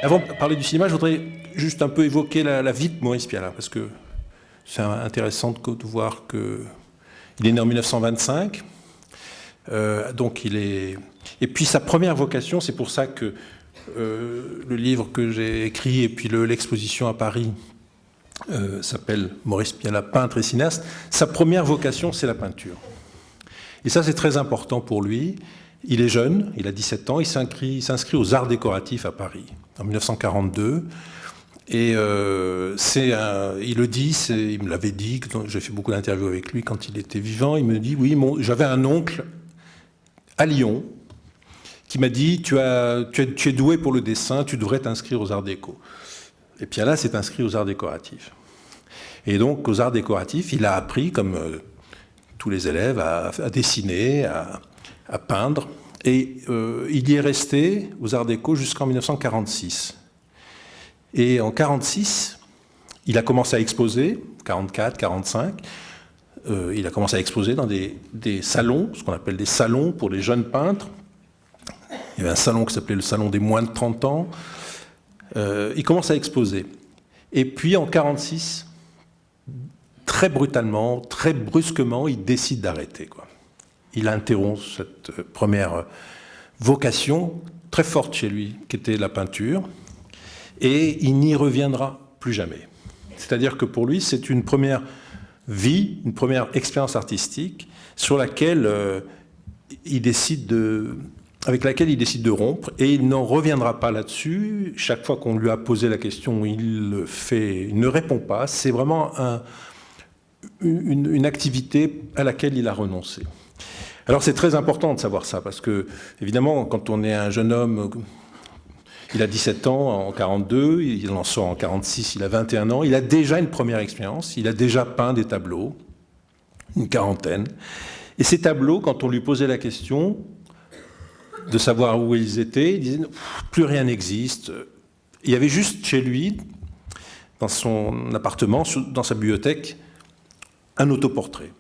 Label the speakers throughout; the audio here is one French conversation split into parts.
Speaker 1: Avant de parler du cinéma, je voudrais juste un peu évoquer la vie de Maurice Pialat, parce que c'est intéressant de voir qu'il est né en 1925. Donc il est... Et puis sa première vocation, c'est pour ça que le livre que j'ai écrit et puis l'exposition à Paris s'appelle Maurice Pialat, peintre et cinéaste. Sa première vocation, c'est la peinture. Et ça, c'est très important pour lui. Il est jeune, il a 17 ans, il s'inscrit aux arts décoratifs à Paris en 1942. Et il le dit, il me l'avait dit, j'ai fait beaucoup d'interviews avec lui quand il était vivant, il me dit, oui, j'avais un oncle à Lyon qui m'a dit, tu es doué pour le dessin, tu devrais t'inscrire aux arts déco. Et puis là, c'est inscrit aux arts décoratifs. Et donc, aux arts décoratifs, il a appris, comme tous les élèves, à dessiner, à peindre. Et il y est resté aux arts déco jusqu'en 1946. Et en 1946, il a commencé à exposer, 44, 45. Il a commencé à exposer dans des salons, ce qu'on appelle des salons pour les jeunes peintres. Il y avait un salon qui s'appelait le salon des moins de 30 ans. Il commence à exposer. Et puis en 1946, très brutalement, très brusquement, il décide d'arrêter, quoi. Il interrompt cette première vocation très forte chez lui, qui était la peinture, et il n'y reviendra plus jamais. C'est-à-dire que pour lui, c'est une première vie, une première expérience artistique sur laquelle avec laquelle il décide de rompre, et il n'en reviendra pas là-dessus. Chaque fois qu'on lui a posé la question, il ne répond pas. C'est vraiment une activité à laquelle il a renoncé. Alors c'est très important de savoir ça, parce que, évidemment, quand on est un jeune homme, il a 17 ans en 1942, il en sort en 1946, il a 21 ans, il a déjà une première expérience, il a déjà peint des tableaux, une quarantaine. Et ces tableaux, quand on lui posait la question de savoir où ils étaient, il disait « plus rien n'existe ». Il y avait juste chez lui, dans son appartement, dans sa bibliothèque, un autoportrait.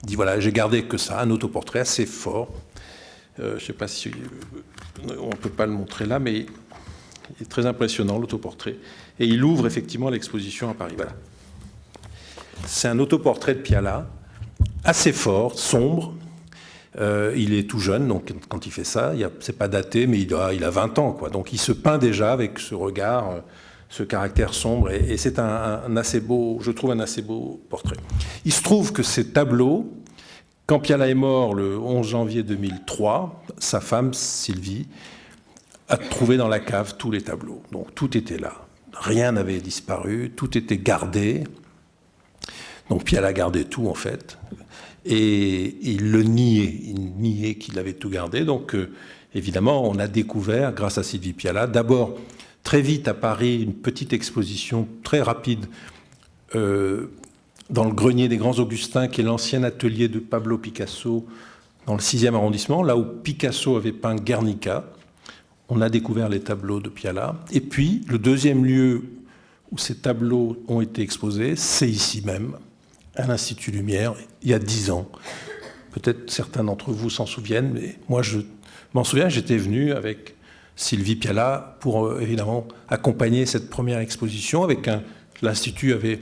Speaker 1: Il dit voilà, j'ai gardé que ça, un autoportrait assez fort. Je ne sais pas si on ne peut pas le montrer là, mais il est très impressionnant, l'autoportrait. Et il ouvre effectivement l'exposition à Paris. Voilà. C'est un autoportrait de Pialat, assez fort, sombre. Il est tout jeune, donc quand il fait ça, c'est pas daté, mais il a 20 ans, quoi. Donc il se peint déjà avec ce regard, ce caractère sombre, et c'est un assez beau, je trouve un assez beau portrait. Il se trouve que ces tableaux, quand Pialat est mort le 11 janvier 2003, sa femme, Sylvie, a trouvé dans la cave tous les tableaux. Donc tout était là. Rien n'avait disparu, tout était gardé. Donc Pialat gardait tout, en fait. Et il le niait. Il niait qu'il avait tout gardé. Donc, évidemment, on a découvert, grâce à Sylvie Pialat, d'abord, très vite à Paris, une petite exposition très rapide dans le grenier des Grands Augustins, qui est l'ancien atelier de Pablo Picasso, dans le 6e arrondissement, là où Picasso avait peint Guernica. On a découvert les tableaux de Pialat. Et puis, le deuxième lieu où ces tableaux ont été exposés, c'est ici même, à l'Institut Lumière, il y a 10 ans. Peut-être certains d'entre vous s'en souviennent, mais moi je m'en souviens, j'étais venu avec Sylvie Pialat pour évidemment accompagner cette première exposition. L'Institut avait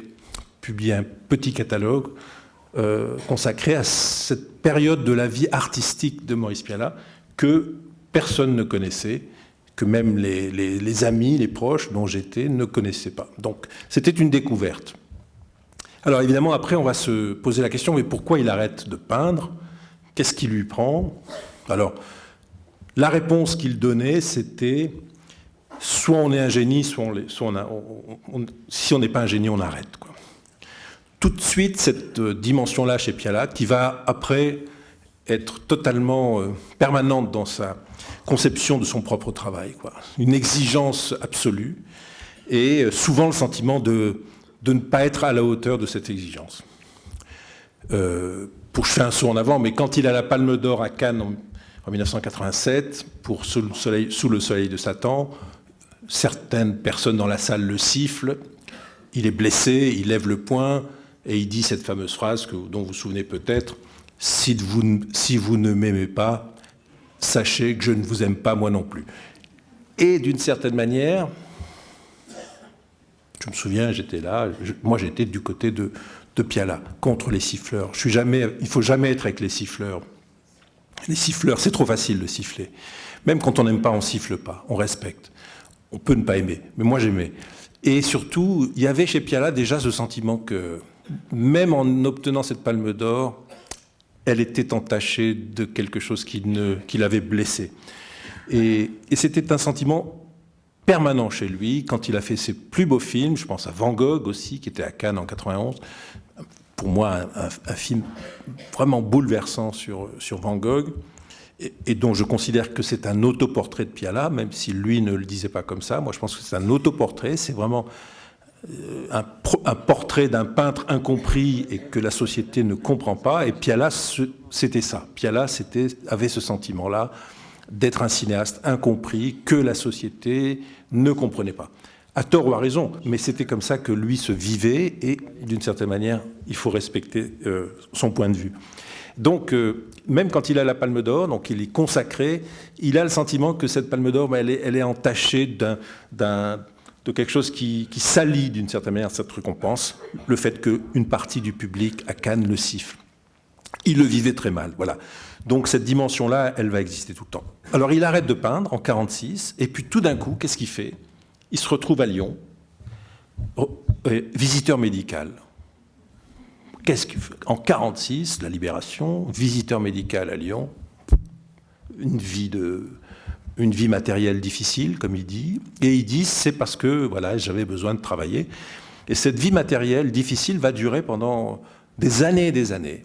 Speaker 1: publié un petit catalogue consacré à cette période de la vie artistique de Maurice Pialat que personne ne connaissait, que même les amis, les proches dont j'étais ne connaissaient pas. Donc c'était une découverte. Alors évidemment, après, on va se poser la question, mais pourquoi il arrête de peindre? Qu'est-ce qui lui prend? Alors, la réponse qu'il donnait, c'était soit on est un génie, si on n'est pas un génie, on arrête, quoi. Tout de suite, cette dimension-là chez Pialat, qui va après être totalement permanente dans sa conception de son propre travail, quoi. Une exigence absolue, et souvent le sentiment de ne pas être à la hauteur de cette exigence. Je fais un saut en avant, mais quand il a la Palme d'Or à Cannes en 1987, pour Sous le soleil de Satan, certaines personnes dans la salle le sifflent, il est blessé, il lève le poing, et il dit cette fameuse phrase dont vous vous souvenez peut-être, « Si vous ne m'aimez pas, sachez que je ne vous aime pas moi non plus ». Et d'une certaine manière, Je me souviens, j'étais là, moi j'étais du côté de Piala, contre les siffleurs. Il ne faut jamais être avec les siffleurs. Les siffleurs, c'est trop facile de siffler. Même quand on n'aime pas, on ne siffle pas, on respecte. On peut ne pas aimer, mais moi j'aimais. Et surtout, il y avait chez Piala déjà ce sentiment que, même en obtenant cette Palme d'Or, elle était entachée de quelque chose qui l'avait blessé. Et c'était un sentiment permanent chez lui, quand il a fait ses plus beaux films, je pense à Van Gogh aussi, qui était à Cannes en 91, pour moi un film vraiment bouleversant sur Van Gogh, et dont je considère que c'est un autoportrait de Piala, même si lui ne le disait pas comme ça. Moi je pense que c'est un autoportrait, c'est vraiment un portrait d'un peintre incompris et que la société ne comprend pas, et Piala c'était ça. Piala avait ce sentiment-là, d'être un cinéaste incompris, que la société ne comprenait pas. À tort ou à raison, mais c'était comme ça que lui se vivait, et d'une certaine manière, il faut respecter son point de vue. Donc, même quand il a la Palme d'Or, donc il est consacré, il a le sentiment que cette Palme d'Or, elle est entachée de quelque chose qui salit d'une certaine manière cette récompense, le fait qu'une partie du public à Cannes le siffle. Il le vivait très mal, voilà. Donc cette dimension-là, elle va exister tout le temps. Alors il arrête de peindre en 1946, et puis tout d'un coup, qu'est-ce qu'il fait? Il se retrouve à Lyon, visiteur médical. Qu'est-ce qu'il fait? En 1946, la Libération, visiteur médical à Lyon, une vie matérielle difficile, comme il dit, et il dit c'est parce que voilà, j'avais besoin de travailler. Et cette vie matérielle difficile va durer pendant des années et des années.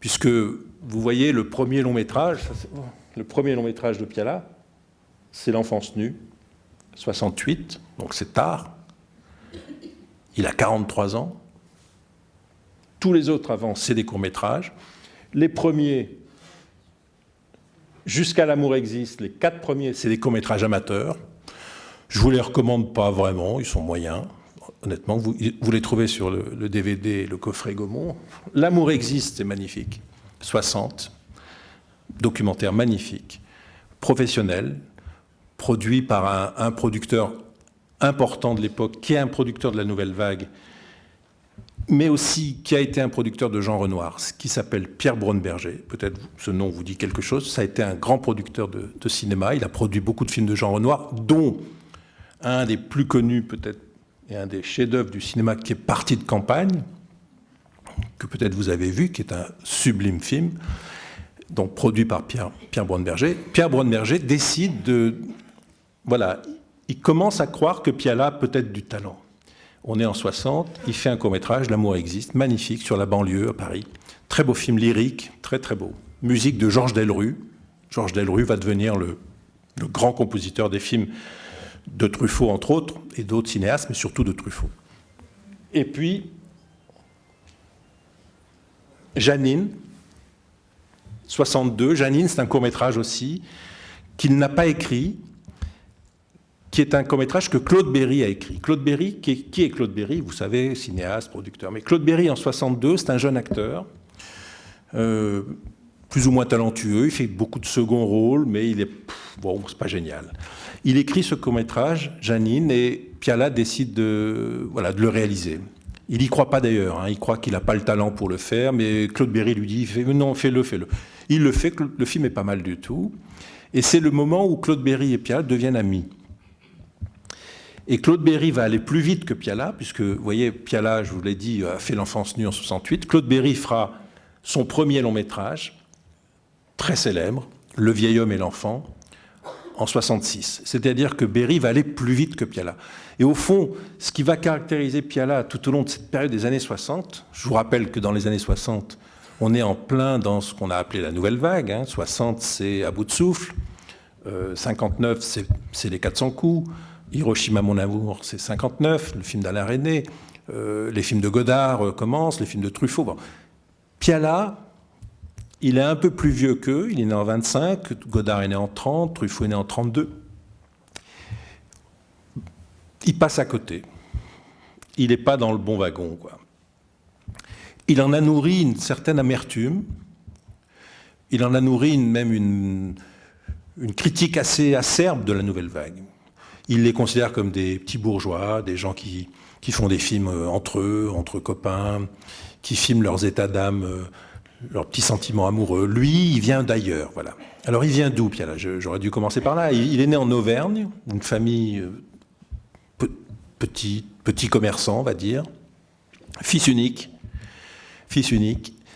Speaker 1: Puisque, vous voyez, le premier long métrage de Piala, c'est L'Enfance nue, 68, donc c'est tard. Il a 43 ans. Tous les autres avant, c'est des courts-métrages. Les premiers, Jusqu'à l'amour existe, les 4 premiers, c'est des courts-métrages amateurs. Je ne vous les recommande pas vraiment, ils sont moyens. Honnêtement, vous les trouvez sur le DVD, le coffret Gaumont. L'amour existe, c'est magnifique. 60, documentaire magnifique, professionnel, produit par un producteur important de l'époque, qui est un producteur de la Nouvelle Vague, mais aussi qui a été un producteur de Jean Renoir, qui s'appelle Pierre Braunberger. Peut-être ce nom vous dit quelque chose. Ça a été un grand producteur de cinéma. Il a produit beaucoup de films de Jean Renoir, dont un des plus connus peut-être, et un des chefs-d'œuvre du cinéma qui est Partie de campagne, que peut-être vous avez vu, qui est un sublime film, donc produit par Pierre Braunberger. Pierre Braunberger décide de... Voilà, il commence à croire que Piala a peut-être du talent. On est en 60, il fait un court-métrage, L'amour existe, magnifique, sur la banlieue à Paris. Très beau film lyrique, très très beau. Musique de Georges Delrue. Georges Delrue va devenir le grand compositeur des films de Truffaut, entre autres, et d'autres cinéastes, mais surtout de Truffaut. Et puis, Janine, 62. Janine, c'est un court-métrage aussi, qu'il n'a pas écrit, qui est un court-métrage que Claude Berry a écrit. Claude Berry, qui est Claude Berry? Vous savez, cinéaste, producteur. Mais Claude Berry, en 62, c'est un jeune acteur, plus ou moins talentueux. Il fait beaucoup de second rôles, mais il est... Bon, c'est pas génial. Il écrit ce court-métrage, Janine, et Piala décide de le réaliser. Il n'y croit pas d'ailleurs, il croit qu'il n'a pas le talent pour le faire, mais Claude Berry lui dit « Non, fais-le. » Il le fait, le film est pas mal du tout. Et c'est le moment où Claude Berry et Piala deviennent amis. Et Claude Berry va aller plus vite que Piala, puisque, vous voyez, Piala, je vous l'ai dit, a fait L'Enfance nue en 68. Claude Berry fera son premier long-métrage, très célèbre, Le vieil homme et l'enfant, en 66. C'est-à-dire que Berry va aller plus vite que Piala. Et au fond, ce qui va caractériser Piala tout au long de cette période des années 60, je vous rappelle que dans les années 60, on est en plein dans ce qu'on a appelé la nouvelle vague. 60, c'est À bout de souffle. 59, c'est Les 400 coups. Hiroshima, mon amour, c'est 59, le film d'Alain Resnais. Les films de Godard commencent, les films de Truffaut. Bon. Piala, il est un peu plus vieux qu'eux, il est né en 25, Godard est né en 30, Truffaut est né en 32. Il passe à côté. Il n'est pas dans le bon wagon, quoi. Il en a nourri une certaine amertume. Il en a nourri même une critique assez acerbe de la nouvelle vague. Il les considère comme des petits bourgeois, des gens qui font des films entre eux, entre copains, qui filment leurs états d'âme, leurs petits sentiments amoureux. Lui, il vient d'ailleurs, voilà. Alors, il vient d'où, Piala? J'aurais dû commencer par là. Il est né en Auvergne, une famille petit commerçant, on va dire. Fils unique.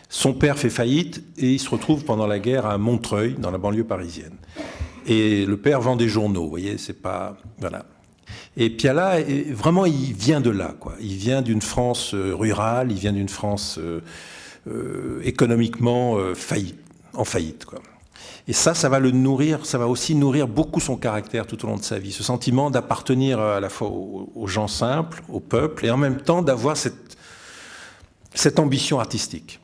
Speaker 1: Son père fait faillite et il se retrouve pendant la guerre à Montreuil, dans la banlieue parisienne. Et le père vend des journaux, vous voyez, c'est pas... Voilà. Et Piala, vraiment, il vient de là, quoi. Il vient d'une France rurale, il vient d'une France économiquement en faillite, quoi. Et ça va le nourrir, ça va aussi nourrir beaucoup son caractère tout au long de sa vie. Ce sentiment d'appartenir à la fois aux gens simples, au peuple, et en même temps d'avoir cette ambition artistique.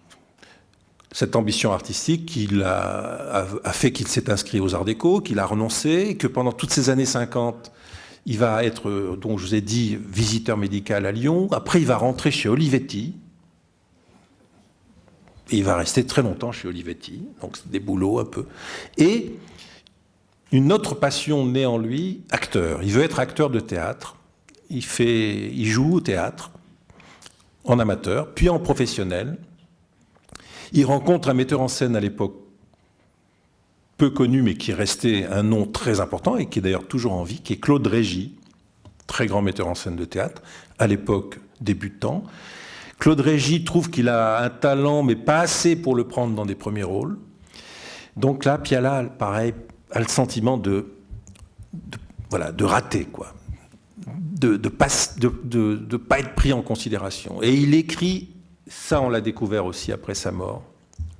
Speaker 1: Cette ambition artistique qu'il a fait qu'il s'est inscrit aux Arts Déco, qu'il a renoncé, et que pendant toutes ces années 50, il va être, donc je vous ai dit, visiteur médical à Lyon. Après, il va rentrer chez Olivetti. Et il va rester très longtemps chez Olivetti. Donc, c'est des boulots un peu. Et une autre passion naît en lui, acteur. Il veut être acteur de théâtre. Il joue au théâtre, en amateur, puis en professionnel. Il rencontre un metteur en scène à l'époque peu connu, mais qui est resté un nom très important et qui est d'ailleurs toujours en vie, qui est Claude Régis, très grand metteur en scène de théâtre, à l'époque débutant. Claude Régis trouve qu'il a un talent, mais pas assez pour le prendre dans des premiers rôles. Donc là, Piala, pareil, a le sentiment de rater, quoi. De pas être pris en considération. Et il écrit, ça on l'a découvert aussi après sa mort,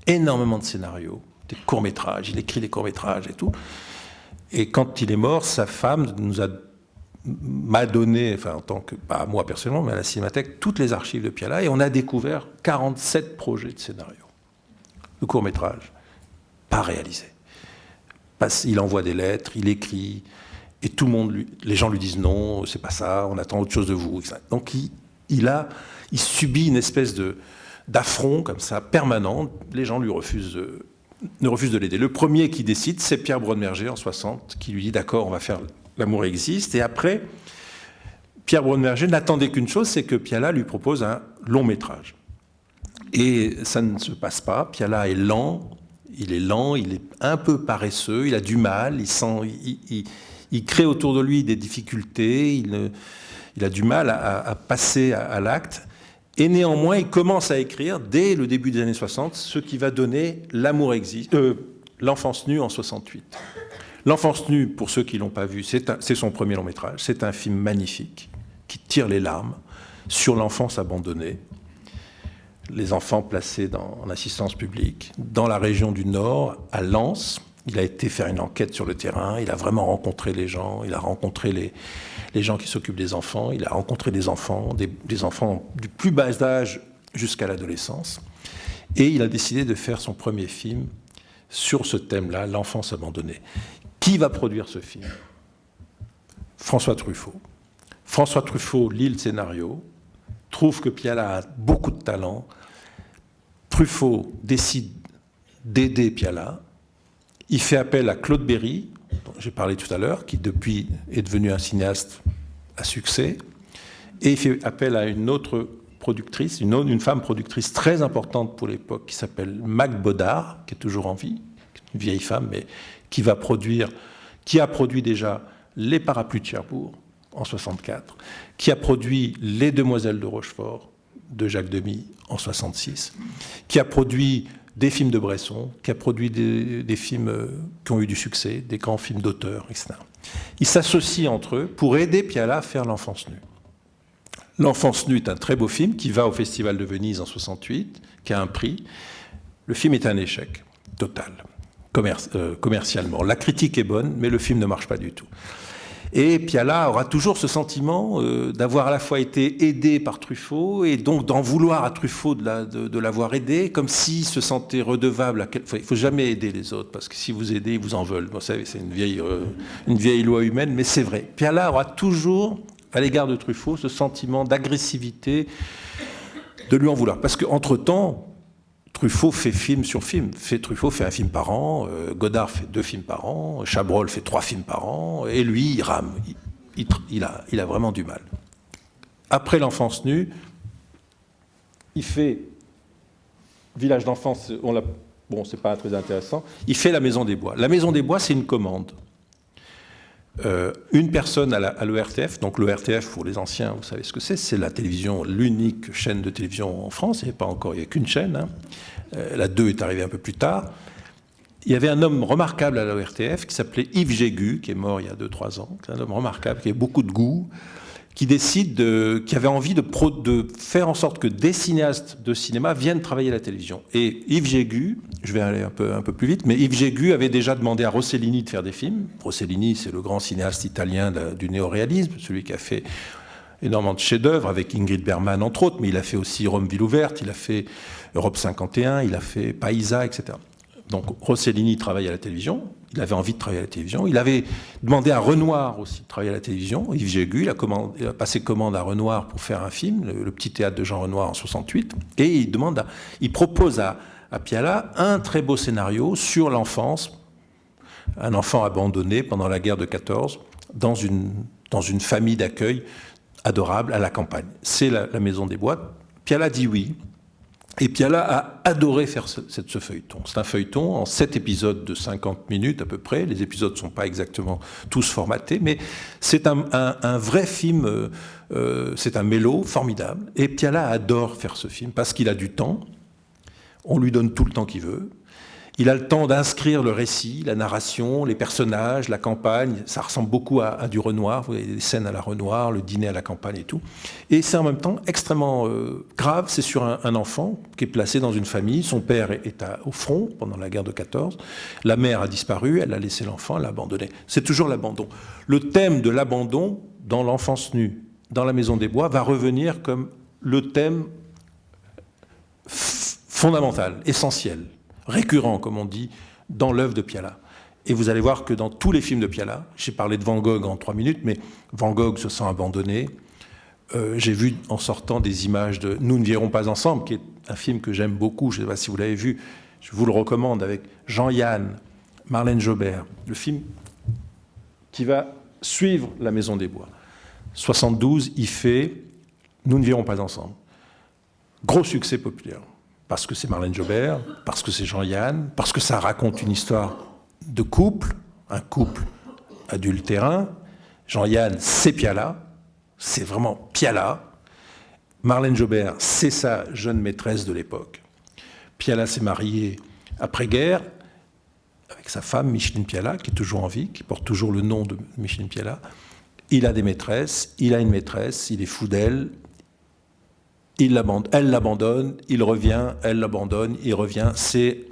Speaker 1: énormément de scénarios, des courts-métrages, il écrit des courts-métrages et tout. Et quand il est mort, sa femme m'a donné, enfin en tant que, pas moi personnellement, mais à la Cinémathèque, toutes les archives de Piala, et on a découvert 47 projets de scénarios, de courts-métrages, pas réalisés. Il envoie des lettres, il écrit, et tout le monde, les gens lui disent non, c'est pas ça, on attend autre chose de vous. Donc il subit une espèce d'affront comme ça, permanent. Les gens ne refusent de l'aider. Le premier qui décide, c'est Pierre Bronmerger en 60, qui lui dit d'accord, on va faire L'amour existe. Et après, Pierre Bronmerger n'attendait qu'une chose, c'est que Piala lui propose un long métrage. Et ça ne se passe pas. Piala est lent, il est un peu paresseux, il a du mal, il crée autour de lui des difficultés, il a du mal à passer à l'acte. Et néanmoins, il commence à écrire, dès le début des années 60, ce qui va donner L'amour existe, L'enfance nue en 68. L'enfance nue, pour ceux qui ne l'ont pas vu, c'est son premier long métrage. C'est un film magnifique qui tire les larmes sur l'enfance abandonnée, les enfants placés en assistance publique, dans la région du Nord, à Lens. Il a été faire une enquête sur le terrain, il a vraiment rencontré les gens, il a rencontré les gens qui s'occupent des enfants, il a rencontré des enfants du plus bas âge jusqu'à l'adolescence. Et il a décidé de faire son premier film sur ce thème-là, l'enfance abandonnée. Qui va produire ce film? François Truffaut. François Truffaut lit le scénario, trouve que Piala a beaucoup de talent. Truffaut décide d'aider Piala. Il fait appel à Claude Berry, dont j'ai parlé tout à l'heure, qui depuis est devenu un cinéaste à succès. Et il fait appel à une autre productrice, une femme productrice très importante pour l'époque, qui s'appelle Mac Bodard, qui est toujours en vie, une vieille femme, mais qui a produit déjà Les Parapluies de Cherbourg en 64, qui a produit Les Demoiselles de Rochefort de Jacques Demy en 66, qui a produit des films de Bresson, qui a produit des films qui ont eu du succès, des grands films d'auteur, etc. Ils s'associent entre eux pour aider Piala à faire L'Enfance nue. L'Enfance nue est un très beau film qui va au Festival de Venise en 68, qui a un prix. Le film est un échec total. Commercialement. La critique est bonne, mais le film ne marche pas du tout. Et Piala aura toujours ce sentiment d'avoir à la fois été aidé par Truffaut et donc d'en vouloir à Truffaut de l'avoir aidé, comme s'il se sentait redevable. Il ne faut jamais aider les autres, parce que si vous aidez, ils vous en veulent. Vous savez, c'est une vieille loi humaine, mais c'est vrai. Piala aura toujours, à l'égard de Truffaut, ce sentiment d'agressivité, de lui en vouloir. Parce qu'entre-temps, Truffaut fait film sur film. Truffaut fait un film par an, Godard fait 2 films par an, Chabrol fait 3 films par an, et lui, il rame. il a vraiment du mal. Après l'enfance nue, il fait Village d'enfance, bon, c'est pas très intéressant, il fait La Maison des Bois. La Maison des Bois, c'est une commande. Une personne à l'ORTF, donc l'ORTF pour les anciens, vous savez ce que c'est la télévision, l'unique chaîne de télévision en France, il n'y a qu'une chaîne, hein. La 2 est arrivée un peu plus tard. Il y avait un homme remarquable à l'ORTF qui s'appelait Yves Jégu, qui est mort il y a 2-3 ans, un homme remarquable, qui avait beaucoup de goût, qui avait envie de faire en sorte que des cinéastes de cinéma viennent travailler à la télévision. Et Yves Jégu, je vais aller un peu plus vite, mais Yves Jégu avait déjà demandé à Rossellini de faire des films. Rossellini, c'est le grand cinéaste italien du néoréalisme, celui qui a fait énormément de chefs-d'œuvre, avec Ingrid Bergman entre autres, mais il a fait aussi Rome ville ouverte, il a fait Europe 51, il a fait Paisa, etc. Donc Rossellini travaille à la télévision, il avait envie de travailler à la télévision, il avait demandé à Renoir aussi de travailler à la télévision, Yves Jégu, il a passé commande à Renoir pour faire un film, le petit théâtre de Jean Renoir en 68, et il propose à Piala un très beau scénario sur l'enfance, un enfant abandonné pendant la guerre de 14, dans une famille d'accueil adorable à la campagne. C'est la Maison des Bois. Piala dit oui. Et Piala a adoré faire ce feuilleton. C'est un feuilleton en 7 épisodes de 50 minutes à peu près. Les épisodes ne sont pas exactement tous formatés, mais c'est un vrai film, c'est un mélo formidable. Et Piala adore faire ce film parce qu'il a du temps. On lui donne tout le temps qu'il veut. Il a le temps d'inscrire le récit, la narration, les personnages, la campagne. Ça ressemble beaucoup à du Renoir. Vous voyez des scènes à la Renoir, le dîner à la campagne et tout. Et c'est en même temps extrêmement grave. C'est sur un enfant qui est placé dans une famille. Son père est au front pendant la guerre de 14. La mère a disparu. Elle a laissé l'enfant, elle l'a abandonné. C'est toujours l'abandon. Le thème de l'abandon dans l'enfance nue, dans La Maison des Bois, va revenir comme le thème fondamental, essentiel, récurrent, comme on dit, dans l'œuvre de Piala. Et vous allez voir que dans tous les films de Piala, j'ai parlé de Van Gogh en 3 minutes, mais Van Gogh se sent abandonné. J'ai vu en sortant des images de Nous ne vivrons pas ensemble, qui est un film que j'aime beaucoup, je ne sais pas si vous l'avez vu, je vous le recommande, avec Jean-Yann, Marlène Jobert, le film qui va suivre La Maison des Bois. 72, il fait Nous ne vivrons pas ensemble. Gros succès populaire. Parce que c'est Marlène Jobert, parce que c'est Jean-Yann, parce que ça raconte une histoire de couple, un couple adultérin. Jean-Yann, c'est Piala, c'est vraiment Piala. Marlène Jobert, c'est sa jeune maîtresse de l'époque. Piala s'est marié après-guerre avec sa femme, Micheline Piala, qui est toujours en vie, qui porte toujours le nom de Micheline Piala. Il a des maîtresses, il a une maîtresse, il est fou d'elle. Elle l'abandonne, il revient, elle l'abandonne, il revient. C'est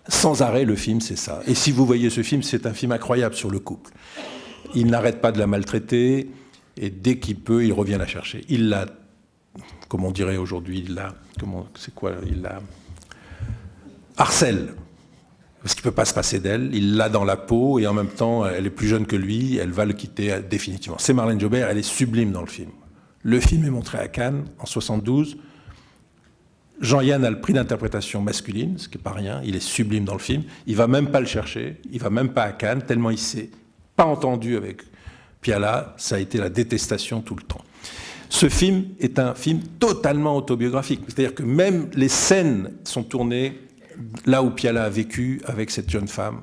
Speaker 1: sans arrêt le film, c'est ça. Et si vous voyez ce film, c'est un film incroyable sur le couple. Il n'arrête pas de la maltraiter, et dès qu'il peut, il revient la chercher. Il la, comme on dirait aujourd'hui, il la harcèle. Parce qu'il ne peut pas se passer d'elle, il l'a dans la peau, et en même temps, elle est plus jeune que lui, elle va le quitter définitivement. C'est Marlène Jobert, elle est sublime dans le film. Le film est montré à Cannes en 72. Jean-Yann a le prix d'interprétation masculine, ce qui n'est pas rien. Il est sublime dans le film. Il ne va même pas le chercher. Il ne va même pas à Cannes, tellement il ne s'est pas entendu avec Piala. Ça a été la détestation tout le temps. Ce film est un film totalement autobiographique. C'est-à-dire que même les scènes sont tournées là où Piala a vécu avec cette jeune femme.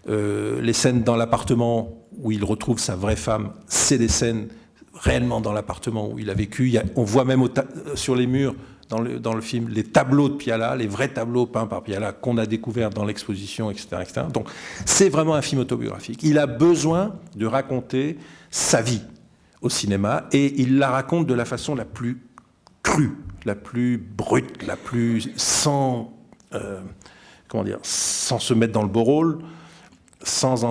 Speaker 1: Les scènes dans l'appartement où il retrouve sa vraie femme, c'est des scènes réellement dans l'appartement où il a vécu. On voit même sur les murs, dans le film, les tableaux de Piala, les vrais tableaux peints par Piala qu'on a découverts dans l'exposition, etc., etc. Donc c'est vraiment un film autobiographique. Il a besoin de raconter sa vie au cinéma, et il la raconte de la façon la plus crue, la plus brute, la plus sans se mettre dans le beau rôle, sans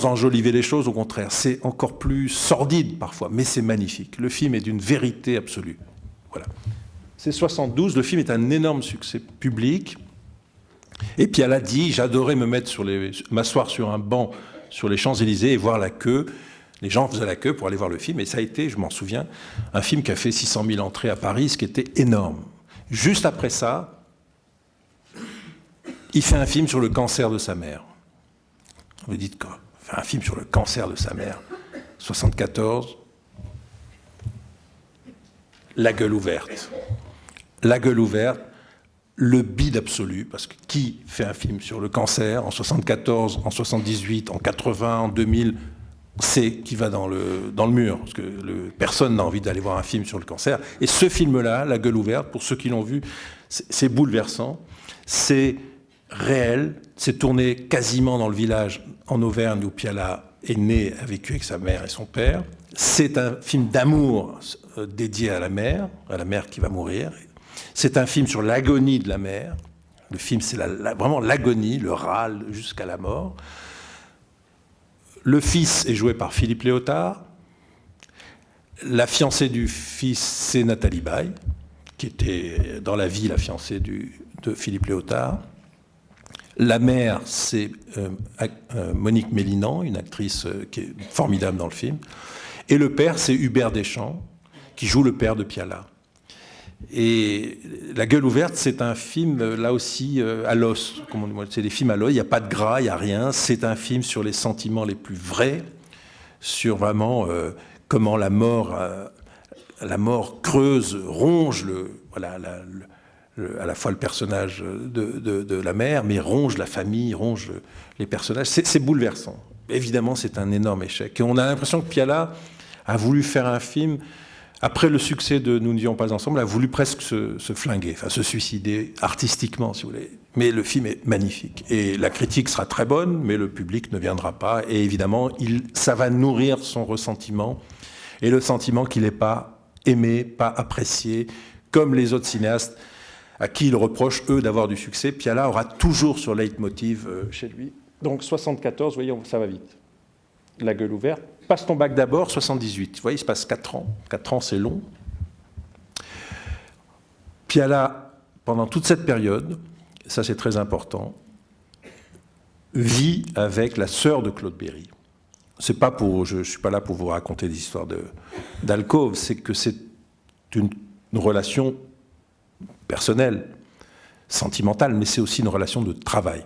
Speaker 1: enjoliver les choses, au contraire. C'est encore plus sordide parfois, mais c'est magnifique. Le film est d'une vérité absolue. Voilà. C'est 72, le film est un énorme succès public. Et Piala dit, j'adorais m'asseoir sur un banc sur les Champs-Élysées et voir la queue. Les gens faisaient la queue pour aller voir le film, et ça a été, je m'en souviens, un film qui a fait 600 000 entrées à Paris, ce qui était énorme. Juste après ça, il fait un film sur le cancer de sa mère. Vous dites quoi? Faire un film sur le cancer de sa mère. 74, La gueule ouverte. La gueule ouverte, le bide absolu, parce que qui fait un film sur le cancer en 74, en 78, en 80, en 2000, c'est qui va dans le mur, parce que personne n'a envie d'aller voir un film sur le cancer. Et ce film-là, La gueule ouverte, pour ceux qui l'ont vu, c'est bouleversant, c'est réel, c'est tourné quasiment dans le village en Auvergne où Piala est né, a vécu avec sa mère et son père. C'est un film d'amour dédié à la mère qui va mourir. C'est un film sur l'agonie de la mère. Le film, c'est vraiment l'agonie, le râle jusqu'à la mort. Le fils est joué par Philippe Léotard. La fiancée du fils, c'est Nathalie Baye, qui était dans la vie la fiancée de Philippe Léotard. La mère, c'est Monique Mélinan, une actrice qui est formidable dans le film. Et le père, c'est Hubert Deschamps, qui joue le père de Piala. Et La gueule ouverte, c'est un film, là aussi, à l'os. C'est des films à l'os, il n'y a pas de gras, il n'y a rien. C'est un film sur les sentiments les plus vrais, sur vraiment comment la mort creuse, ronge à la fois le personnage de la mère, mais ronge la famille, ronge les personnages. C'est bouleversant. Évidemment, c'est un énorme échec. Et on a l'impression que Piala a voulu faire un film, après le succès de Nous ne vivions pas ensemble, a voulu presque se flinguer, enfin se suicider artistiquement, si vous voulez. Mais le film est magnifique. Et la critique sera très bonne, mais le public ne viendra pas. Et évidemment, ça va nourrir son ressentiment, et le sentiment qu'il n'est pas aimé, pas apprécié, comme les autres cinéastes à qui il reproche, eux, d'avoir du succès. Piala aura toujours sur leitmotiv chez lui. Donc 74, vous voyez, ça va vite. La gueule ouverte. Passe ton bac d'abord, 78. Vous voyez, il se passe 4 ans. 4 ans, c'est long. Piala, pendant toute cette période, ça c'est très important, vit avec la sœur de Claude Berry. C'est pas je ne suis pas là pour vous raconter des histoires d'alcôve, c'est que c'est une relation personnelle, sentimentale, mais c'est aussi une relation de travail.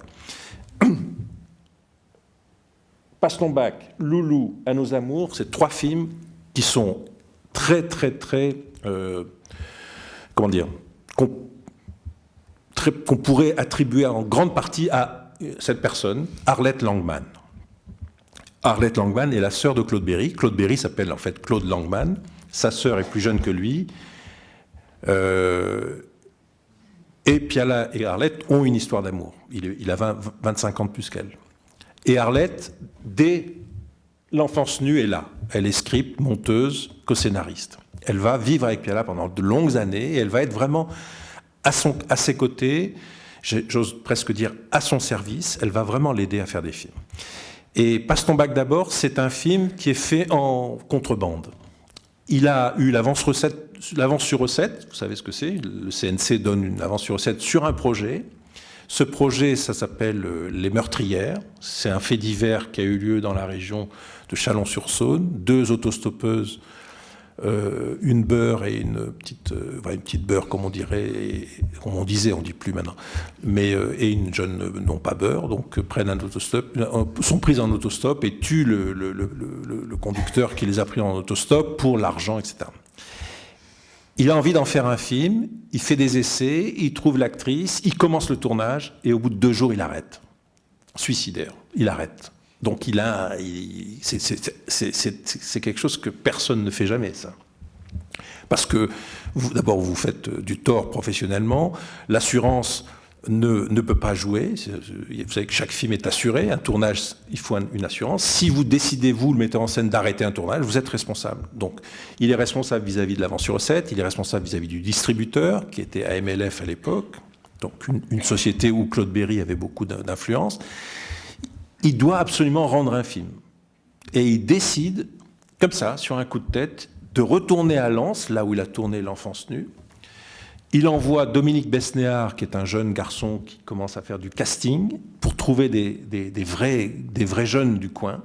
Speaker 1: Passe ton bac, Loulou, À nos amours, c'est 3 films qui sont très, très, très... comment dire, qu'on pourrait attribuer en grande partie à cette personne, Arlette Langman. Arlette Langman est la sœur de Claude Berry. Claude Berry s'appelle en fait Claude Langman. Sa sœur est plus jeune que lui. Et Piala et Arlette ont une histoire d'amour. Il a 25 ans de plus qu'elle. Et Arlette, dès l'enfance nue, est là. Elle est script, monteuse, co-scénariste. Elle va vivre avec Piala pendant de longues années et elle va être vraiment à ses côtés, j'ose presque dire à son service. Elle va vraiment l'aider à faire des films. Et Passe ton bac d'abord, c'est un film qui est fait en contrebande. Il a eu l'avance sur recette, vous savez ce que c'est, le CNC donne une avance sur recette sur un projet. Ce projet, ça s'appelle Les Meurtrières. C'est un fait divers qui a eu lieu dans la région de Chalon-sur-Saône. 2 autostoppeuses, une beurre et une petite beurre, comme on dirait, comme on disait, on ne dit plus maintenant, mais, et une jeune non pas beurre, donc prennent un autostop, sont prises en autostop et tuent le conducteur qui les a pris en autostop pour l'argent, etc. Il a envie d'en faire un film, il fait des essais, il trouve l'actrice, il commence le tournage et au bout de 2 jours, il arrête. Suicidaire, il arrête. Donc c'est quelque chose que personne ne fait jamais, ça. Parce que, d'abord, vous faites du tort professionnellement, l'assurance ne peut pas jouer, vous savez que chaque film est assuré, un tournage, il faut une assurance. Si vous décidez, vous, le metteur en scène, d'arrêter un tournage, vous êtes responsable. Donc, il est responsable vis-à-vis de l'avance sur recette, il est responsable vis-à-vis du distributeur, qui était AMLF à l'époque, donc une société où Claude Berry avait beaucoup d'influence. Il doit absolument rendre un film. Et il décide, comme ça, sur un coup de tête, de retourner à Lens, là où il a tourné L'Enfance nue. Il envoie Dominique Besnéard, qui est un jeune garçon qui commence à faire du casting, pour trouver des vrais jeunes du coin.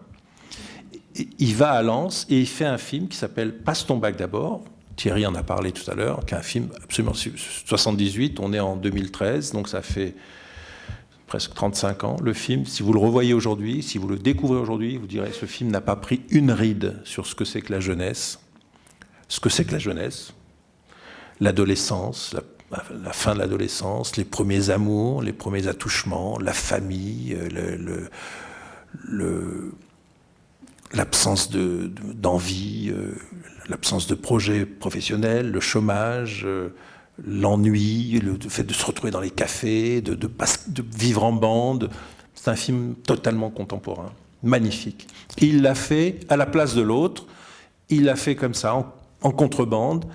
Speaker 1: Il va à Lens et il fait un film qui s'appelle « Passe ton bac d'abord ». Thierry en a parlé tout à l'heure, qui est un film absolument 78, on est en 2013, donc ça fait presque 35 ans. Le film, si vous le revoyez aujourd'hui, si vous le découvrez aujourd'hui, vous direz ce film n'a pas pris une ride sur ce que c'est que la jeunesse. Ce que c'est que la jeunesse, l'adolescence, la fin de l'adolescence, les premiers amours, les premiers attouchements, la famille, l'absence d'envie, l'absence de projet professionnel, le chômage, l'ennui, le fait de se retrouver dans les cafés, de vivre en bande. C'est un film totalement contemporain, magnifique. Il l'a fait à la place de l'autre, il l'a fait comme ça, en contrebande,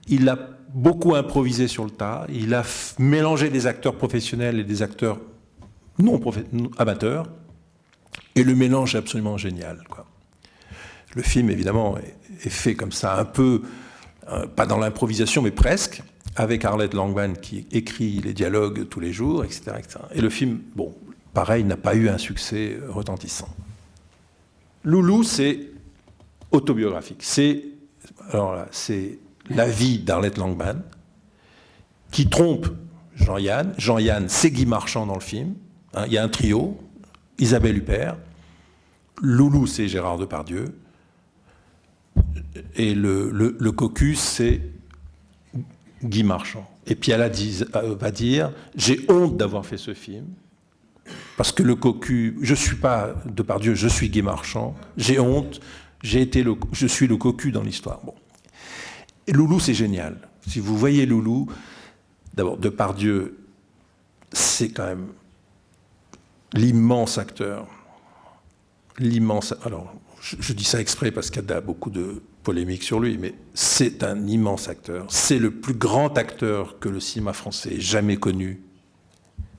Speaker 1: il a beaucoup improvisé sur le tas, il a mélangé des acteurs professionnels et des acteurs non amateurs, et le mélange est absolument génial, quoi. Le film, évidemment, est fait comme ça, un peu, pas dans l'improvisation, mais presque, avec Arlette Langman qui écrit les dialogues tous les jours, etc., etc. Et le film, bon, pareil, n'a pas eu un succès retentissant. Loulou, c'est autobiographique. C'est la vie d'Arlette Langman qui trompe Jean-Yann. Jean-Yann, c'est Guy Marchand dans le film. Il y a un trio, Isabelle Huppert. Loulou, c'est Gérard Depardieu. Et le cocu, c'est Guy Marchand. Et Piala va dire « J'ai honte d'avoir fait ce film, parce que le cocu, je ne suis pas Depardieu, je suis Guy Marchand, j'ai honte, je suis le cocu dans l'histoire. » Bon. Et Loulou, c'est génial. Si vous voyez Loulou, d'abord, Depardieu, c'est quand même l'immense acteur. Alors, je dis ça exprès parce qu'il y a beaucoup de polémiques sur lui, mais c'est un immense acteur. C'est le plus grand acteur que le cinéma français ait jamais connu,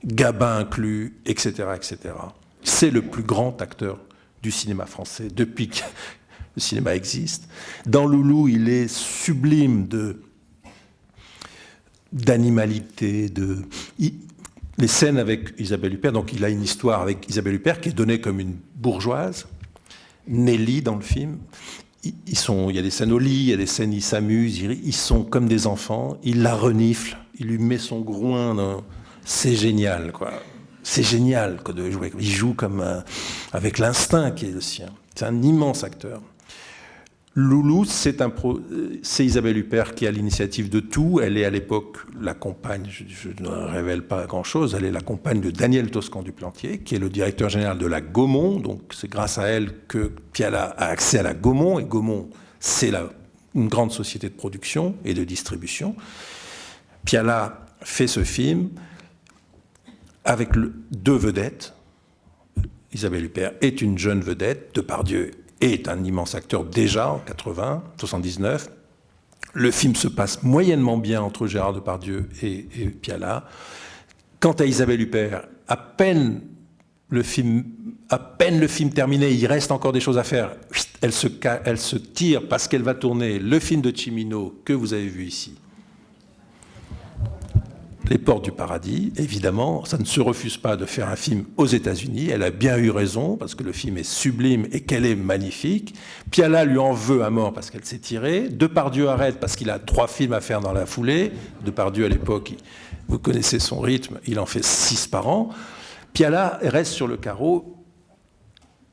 Speaker 1: Gabin inclus, etc., etc. C'est le plus grand acteur du cinéma français depuis que le cinéma existe. Dans Loulou, il est sublime d'animalité, les scènes avec Isabelle Huppert, donc il a une histoire avec Isabelle Huppert qui est donnée comme une bourgeoise, Nelly dans le film. Il y a des scènes au lit, il y a des scènes, ils s'amusent, ils sont comme des enfants, il la renifle, il lui met son groin, c'est génial, quoi. C'est génial quoi, de jouer. Il joue avec l'instinct qui est le sien. C'est un immense acteur. Loulou, c'est Isabelle Huppert qui a l'initiative de tout. Elle est à l'époque la compagne, je ne révèle pas grand-chose, elle est la compagne de Daniel Toscan-du-Plantier, qui est le directeur général de la Gaumont. Donc c'est grâce à elle que Piala a accès à la Gaumont. Et Gaumont, c'est une grande société de production et de distribution. Piala fait ce film avec deux vedettes. Isabelle Huppert est une jeune vedette, Depardieu est un immense acteur déjà en 80, 79. Le film se passe moyennement bien entre Gérard Depardieu et Piala. Quant à Isabelle Huppert, à peine le film terminé, il reste encore des choses à faire. Elle se tire parce qu'elle va tourner le film de Cimino que vous avez vu ici. Les Portes du Paradis, évidemment, ça ne se refuse pas de faire un film aux États-Unis. Elle a bien eu raison, parce que le film est sublime et qu'elle est magnifique. Piala lui en veut à mort parce qu'elle s'est tirée. Depardieu arrête parce qu'il a 3 films à faire dans la foulée. Depardieu, à l'époque, vous connaissez son rythme, il en fait 6 par an. Piala reste sur le carreau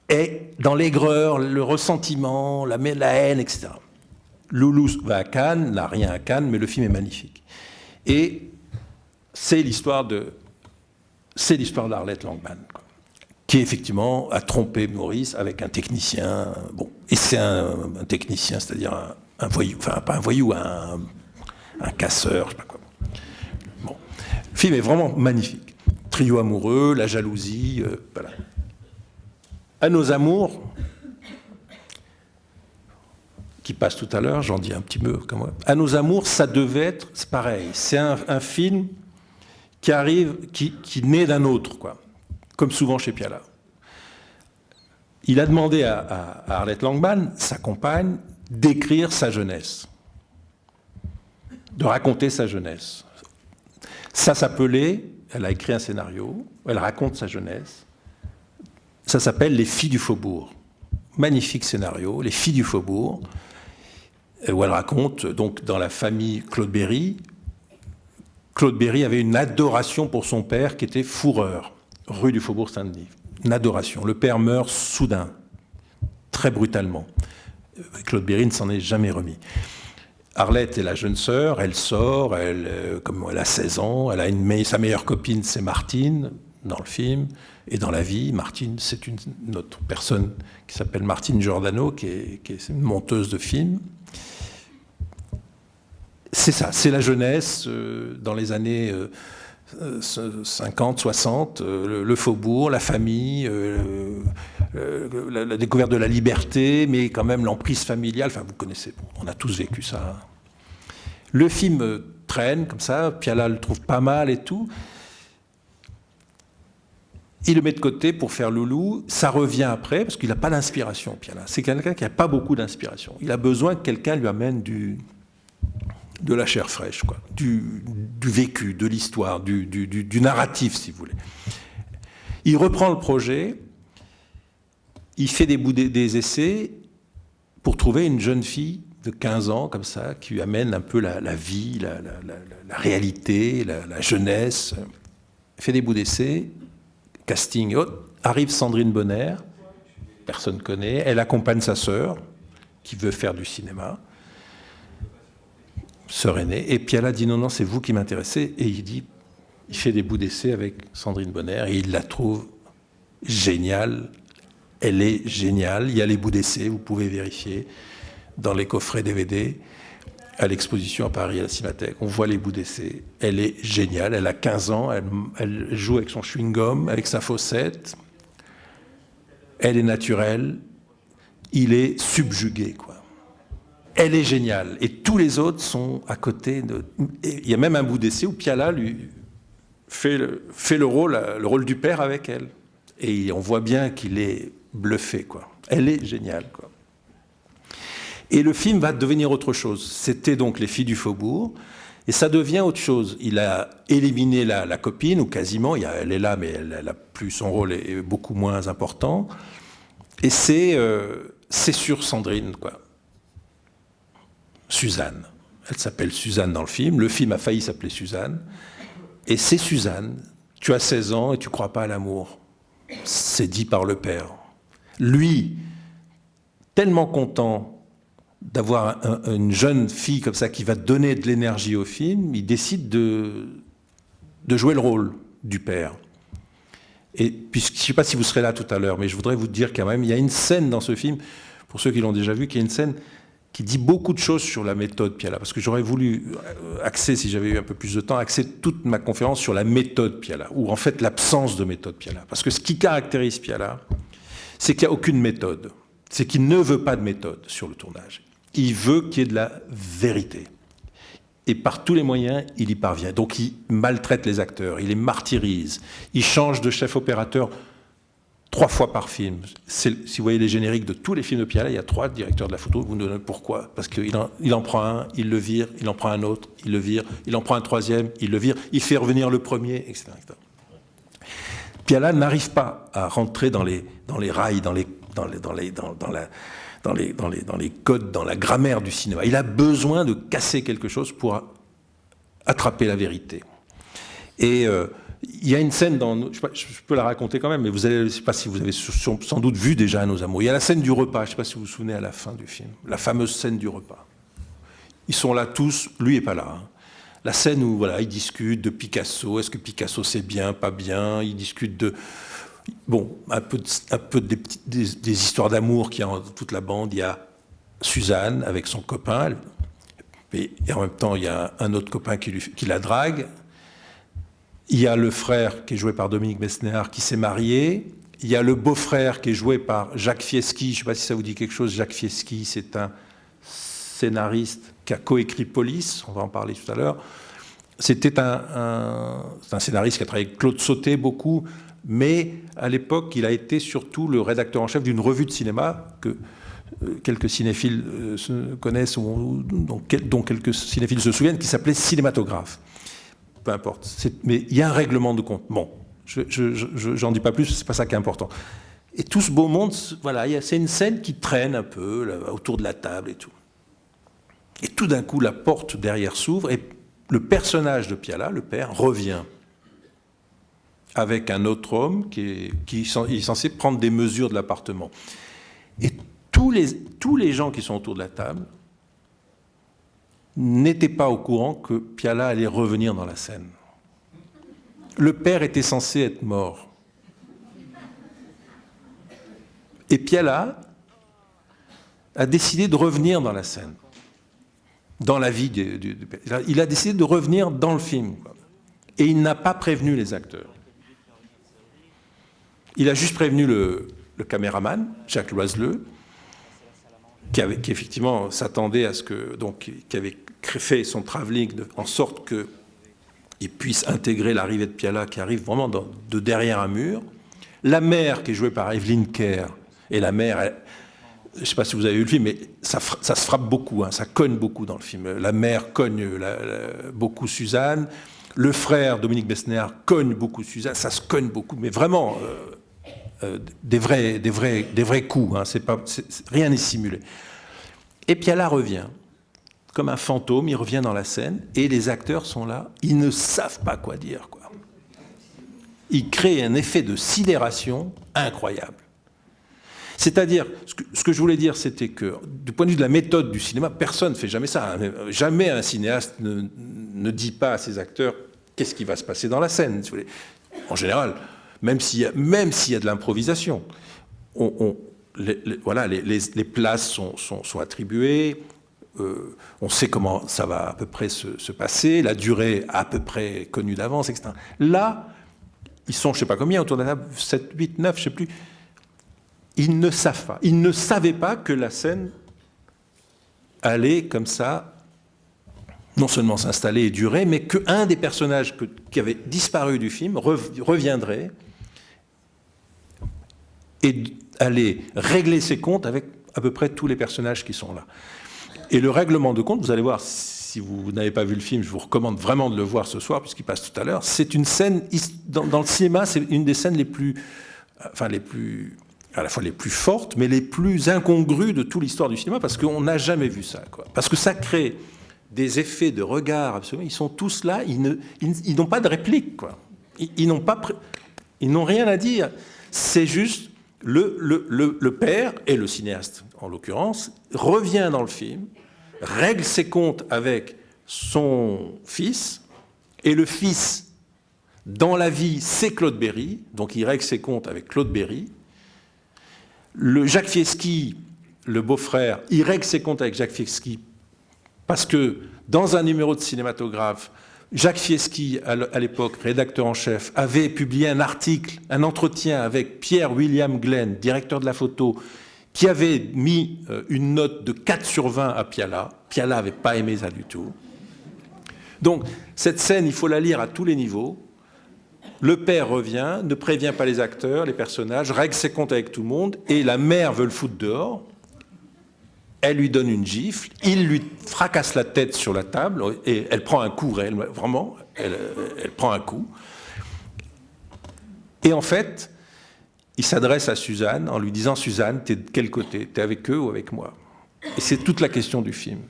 Speaker 1: et dans l'aigreur, le ressentiment, la haine, etc. Loulou va à Cannes, n'a rien à Cannes, mais le film est magnifique. Et c'est l'histoire d'Arlette Langman, quoi, qui effectivement a trompé Maurice avec un technicien. Bon, et c'est un technicien, c'est-à-dire un voyou, enfin pas un voyou, un casseur, je sais pas quoi. Bon, le film est vraiment magnifique. Trio amoureux, la jalousie, voilà. À nos amours, qui passe tout à l'heure, j'en dis un petit peu comme moi. À nos amours, ça devait être, c'est pareil. C'est un film qui arrive, qui naît d'un autre, quoi, comme souvent chez Piala. Il a demandé à Arlette Langman, sa compagne, d'écrire sa jeunesse, de raconter sa jeunesse. Ça s'appelait, elle a écrit un scénario, elle raconte sa jeunesse, ça s'appelle Les filles du faubourg. Magnifique scénario, Les filles du faubourg, où elle raconte, donc dans la famille Claude Berry. Claude Berry avait une adoration pour son père qui était fourreur. rue du Faubourg Saint-Denis. Une adoration. Le père meurt soudain, très brutalement. Claude Berry ne s'en est jamais remis. Arlette est la jeune sœur, elle sort, comme elle a 16 ans, elle a sa meilleure copine, c'est Martine, dans le film, et dans la vie, Martine, c'est une autre personne qui s'appelle Martine Giordano, qui est une monteuse de films. C'est ça, c'est la jeunesse dans les années 50, 60, le faubourg, la famille, la découverte de la liberté, mais quand même l'emprise familiale. Enfin, vous connaissez, on a tous vécu ça. Le film traîne comme ça, Piala le trouve pas mal et tout. Il le met de côté pour faire Loulou. Ça revient après, parce qu'il n'a pas d'inspiration, Piala. C'est quelqu'un qui n'a pas beaucoup d'inspiration. Il a besoin que quelqu'un lui amène de la chair fraîche, quoi, du vécu, de l'histoire, du narratif, si vous voulez. Il reprend le projet, il fait des essais pour trouver une jeune fille de 15 ans, comme ça, qui lui amène un peu la vie, la réalité, la jeunesse. Il fait des bouts d'essais, casting, arrive Sandrine Bonnaire, personne ne connaît, elle accompagne sa sœur, qui veut faire du cinéma, sœur aînée, et Piala dit non, c'est vous qui m'intéressez, et il fait des bouts d'essai avec Sandrine Bonnaire, et il la trouve géniale, elle est géniale, il y a les bouts d'essai, vous pouvez vérifier, dans les coffrets DVD, à l'exposition à Paris, à la Cinémathèque, on voit les bouts d'essai, elle est géniale, elle a 15 ans, elle joue avec son chewing-gum, avec sa faussette, elle est naturelle, il est subjugué, quoi. Elle est géniale. Et tous les autres sont à côté. Il y a même un bout d'essai où Piala lui fait le rôle du père avec elle. Et on voit bien qu'il est bluffé, quoi. Elle est géniale, quoi. Et le film va devenir autre chose. C'était donc Les Filles du Faubourg. Et ça devient autre chose. Il a éliminé la copine, ou quasiment. Elle est là, mais elle a plus, son rôle est beaucoup moins important. Et c'est sur Sandrine, quoi. Suzanne. Elle s'appelle Suzanne dans le film. Le film a failli s'appeler Suzanne. Et c'est Suzanne. Tu as 16 ans et tu ne crois pas à l'amour. C'est dit par le père. Lui, tellement content d'avoir une jeune fille comme ça qui va donner de l'énergie au film, il décide de jouer le rôle du père. Et puis, je ne sais pas si vous serez là tout à l'heure, mais je voudrais vous dire quand même, il y a une scène dans ce film, pour ceux qui l'ont déjà vu, qui est une scène qui dit beaucoup de choses sur la méthode Piala, parce que j'aurais voulu axer, si j'avais eu un peu plus de temps, axer toute ma conférence sur la méthode Piala, ou en fait l'absence de méthode Piala. Parce que ce qui caractérise Piala, c'est qu'il n'y a aucune méthode. C'est qu'il ne veut pas de méthode sur le tournage. Il veut qu'il y ait de la vérité. Et par tous les moyens, il y parvient. Donc il maltraite les acteurs, il les martyrise, il change de chef opérateur 3 fois par film. Si vous voyez les génériques de tous les films de Piala, il y a 3 directeurs de la photo. Vous nous donnez pourquoi? Parce qu'il en prend un, il le vire, il en prend un autre, il le vire, il en prend un troisième, il le vire, il fait revenir le premier, etc. Piala n'arrive pas à rentrer dans les rails, dans les codes, dans la grammaire du cinéma. Il a besoin de casser quelque chose pour attraper la vérité. Et il y a une scène je peux la raconter quand même, mais je ne sais pas si vous avez sans doute vu déjà Nos Amours. Il y a la scène du repas, je ne sais pas si vous vous souvenez à la fin du film, la fameuse scène du repas. Ils sont là tous, lui n'est pas là. Hein. La scène où voilà, ils discutent de Picasso, est-ce que Picasso c'est bien, pas bien, ils discutent de... Bon, un peu des histoires d'amour qu'il y a dans toute la bande. Il y a Suzanne avec son copain, et en même temps il y a un autre copain qui la drague. Il y a le frère qui est joué par Dominique Besnéard qui s'est marié. Il y a le beau-frère qui est joué par Jacques Fieschi. Je ne sais pas si ça vous dit quelque chose. Jacques Fieschi, c'est un scénariste qui a coécrit Police. On va en parler tout à l'heure. C'était un scénariste qui a travaillé avec Claude Sautet beaucoup, mais à l'époque, il a été surtout le rédacteur en chef d'une revue de cinéma que quelques cinéphiles connaissent, dont quelques cinéphiles se souviennent, qui s'appelait Cinématographe. Peu importe. Mais il y a un règlement de compte. Bon, j'en dis pas plus, c'est pas ça qui est important. Et tout ce beau monde, voilà, c'est une scène qui traîne un peu là, autour de la table et tout. Et tout d'un coup, la porte derrière s'ouvre et le personnage de Piala, le père, revient. avec un autre homme qui est censé prendre des mesures de l'appartement. Et tous les gens qui sont autour de la table n'étaient pas au courant que Piala allait revenir dans la scène. Le père était censé être mort. Et Piala a décidé de revenir dans la scène, dans la vie du père. Il a décidé de revenir dans le film. Et il n'a pas prévenu les acteurs. Il a juste prévenu le caméraman, Jacques Loiseleux, qui effectivement s'attendait à ce que, donc, qui avait fait son travelling en sorte qu'il puisse intégrer l'arrivée de Piala, qui arrive vraiment de derrière un mur. La mère, qui est jouée par Evelyn Kerr, et la mère, je ne sais pas si vous avez vu le film, mais ça se frappe beaucoup, hein, ça cogne beaucoup dans le film. La mère cogne beaucoup Suzanne, le frère, Dominique Besnéard, cogne beaucoup Suzanne, ça se cogne beaucoup, mais vraiment des vrais coups, hein, rien n'est simulé. Et Piala revient, comme un fantôme, il revient dans la scène, et les acteurs sont là, ils ne savent pas quoi dire, quoi. Ils créent un effet de sidération incroyable. C'est-à-dire, ce que je voulais dire, c'était que, du point de vue de la méthode du cinéma, personne ne fait jamais ça. Hein. Jamais un cinéaste ne dit pas à ses acteurs qu'est-ce qui va se passer dans la scène. Si vous voulez. En général, même s'il y a de l'improvisation, les places sont attribuées, on sait comment ça va à peu près se passer, la durée à peu près connue d'avance, etc. Là, ils sont, je ne sais pas combien, autour de la table, 7, 8, 9, je ne sais plus. Ils ne savent pas. Ils ne savaient pas que la scène allait, comme ça, non seulement s'installer et durer, mais qu'un des personnages qui avait disparu du film reviendrait et allait régler ses comptes avec à peu près tous les personnages qui sont là. Et le règlement de compte, vous allez voir, si vous n'avez pas vu le film, je vous recommande vraiment de le voir ce soir, puisqu'il passe tout à l'heure. C'est une scène, dans le cinéma, c'est une des scènes à la fois les plus fortes, mais les plus incongrues de toute l'histoire du cinéma, parce qu'on n'a jamais vu ça, quoi. Parce que ça crée des effets de regard absolument. Ils sont tous là, ils n'ont pas de réplique, quoi. Ils n'ont rien à dire. C'est juste le père, et le cinéaste en l'occurrence, revient dans le film, règle ses comptes avec son fils, et le fils, dans la vie, c'est Claude Berry, donc il règle ses comptes avec Claude Berry. Le Jacques Fieschi, le beau-frère, il règle ses comptes avec Jacques Fieschi parce que dans un numéro de cinématographe, Jacques Fieschi, à l'époque rédacteur en chef, avait publié un article, un entretien avec Pierre-William Glenn, directeur de la photo, qui avait mis une note de 4 sur 20 à Piala. Piala n'avait pas aimé ça du tout. Donc cette scène, il faut la lire à tous les niveaux. Le père revient, ne prévient pas les acteurs, les personnages, règle ses comptes avec tout le monde, et la mère veut le foutre dehors. Elle lui donne une gifle, il lui fracasse la tête sur la table, et elle prend un coup réellement, vraiment, elle prend un coup. Et en fait, il s'adresse à Suzanne en lui disant « Suzanne, t'es de quel côté? T'es avec eux ou avec moi ?» Et c'est toute la question du film.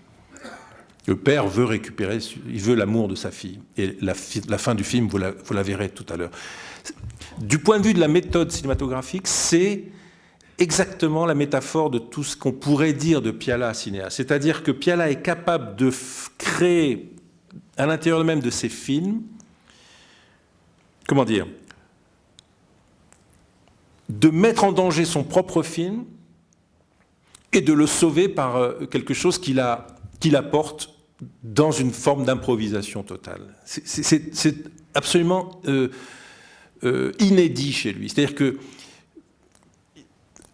Speaker 1: Le père veut récupérer, il veut l'amour de sa fille. Et la fin du film, vous la verrez tout à l'heure. Du point de vue de la méthode cinématographique, c'est exactement la métaphore de tout ce qu'on pourrait dire de Piala cinéaste. C'est-à-dire que Piala est capable de créer, à l'intérieur même de ses films, comment dire, de mettre en danger son propre film et de le sauver par quelque chose qu'il apporte dans une forme d'improvisation totale. C'est absolument inédit chez lui. C'est-à-dire que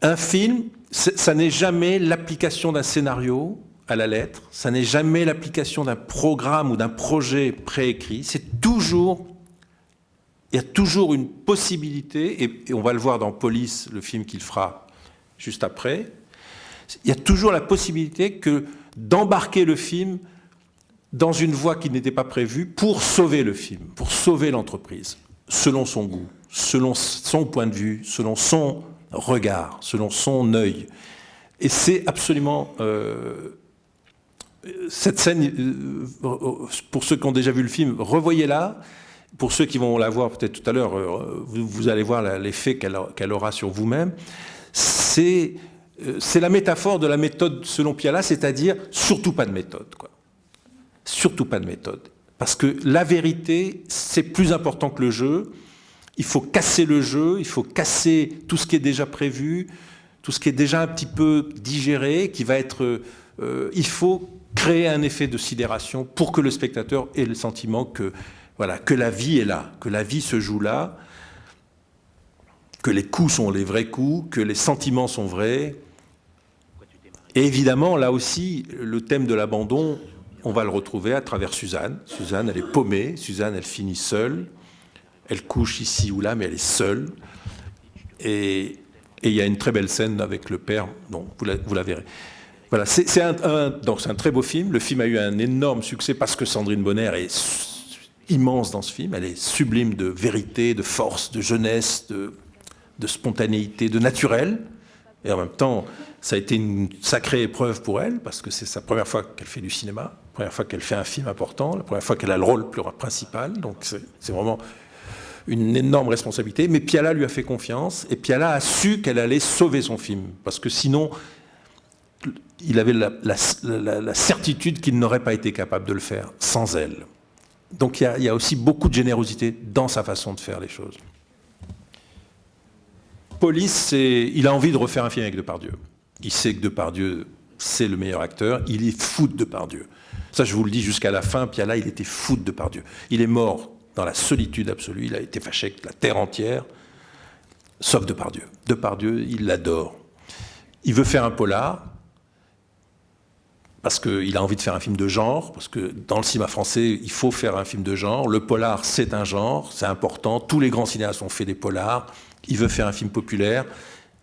Speaker 1: un film, ça n'est jamais l'application d'un scénario à la lettre, ça n'est jamais l'application d'un programme ou d'un projet préécrit, il y a toujours une possibilité, et on va le voir dans Police, le film qu'il fera juste après, il y a toujours la possibilité d'embarquer le film dans une voie qui n'était pas prévue pour sauver le film, pour sauver l'entreprise, selon son goût, selon son point de vue, selon son regard, selon son œil. Et c'est absolument... cette scène, pour ceux qui ont déjà vu le film, revoyez-la, pour ceux qui vont la voir peut-être tout à l'heure, vous allez voir l'effet qu'elle aura sur vous-même, c'est la métaphore de la méthode selon Piala, c'est-à-dire surtout pas de méthode, quoi. Surtout pas de méthode. Parce que la vérité, c'est plus important que le jeu. Il faut casser le jeu, il faut casser tout ce qui est déjà prévu, tout ce qui est déjà un petit peu digéré, qui va être... il faut créer un effet de sidération pour que le spectateur ait le sentiment que, voilà, que la vie est là, que la vie se joue là, que les coups sont les vrais coups, que les sentiments sont vrais. Et évidemment, là aussi, le thème de l'abandon, on va le retrouver à travers Suzanne. Suzanne, elle est paumée. Suzanne, elle finit seule. Elle couche ici ou là, mais elle est seule. Et il y a une très belle scène avec le père. Donc, vous la verrez. Voilà, c'est un très beau film. Le film a eu un énorme succès parce que Sandrine Bonnaire est immense dans ce film. Elle est sublime de vérité, de force, de jeunesse, de spontanéité, de naturel. Et en même temps, ça a été une sacrée épreuve pour elle, parce que c'est sa première fois qu'elle fait du cinéma, la première fois qu'elle fait un film important, la première fois qu'elle a le rôle principal. Donc c'est vraiment une énorme responsabilité. Mais Piala lui a fait confiance, et Piala a su qu'elle allait sauver son film. Parce que sinon, il avait la certitude qu'il n'aurait pas été capable de le faire sans elle. Donc il y a aussi beaucoup de générosité dans sa façon de faire les choses. Police, il a envie de refaire un film avec Depardieu. Il sait que Depardieu, c'est le meilleur acteur. Il est fou de Depardieu. Ça, je vous le dis jusqu'à la fin. Piala, il était fou de Depardieu. Il est mort dans la solitude absolue. Il a été fâché avec la terre entière, sauf Depardieu. Depardieu, il l'adore. Il veut faire un polar parce qu'il a envie de faire un film de genre, parce que dans le cinéma français, il faut faire un film de genre. Le polar, c'est un genre, c'est important. Tous les grands cinéastes ont fait des polars. Il veut faire un film populaire.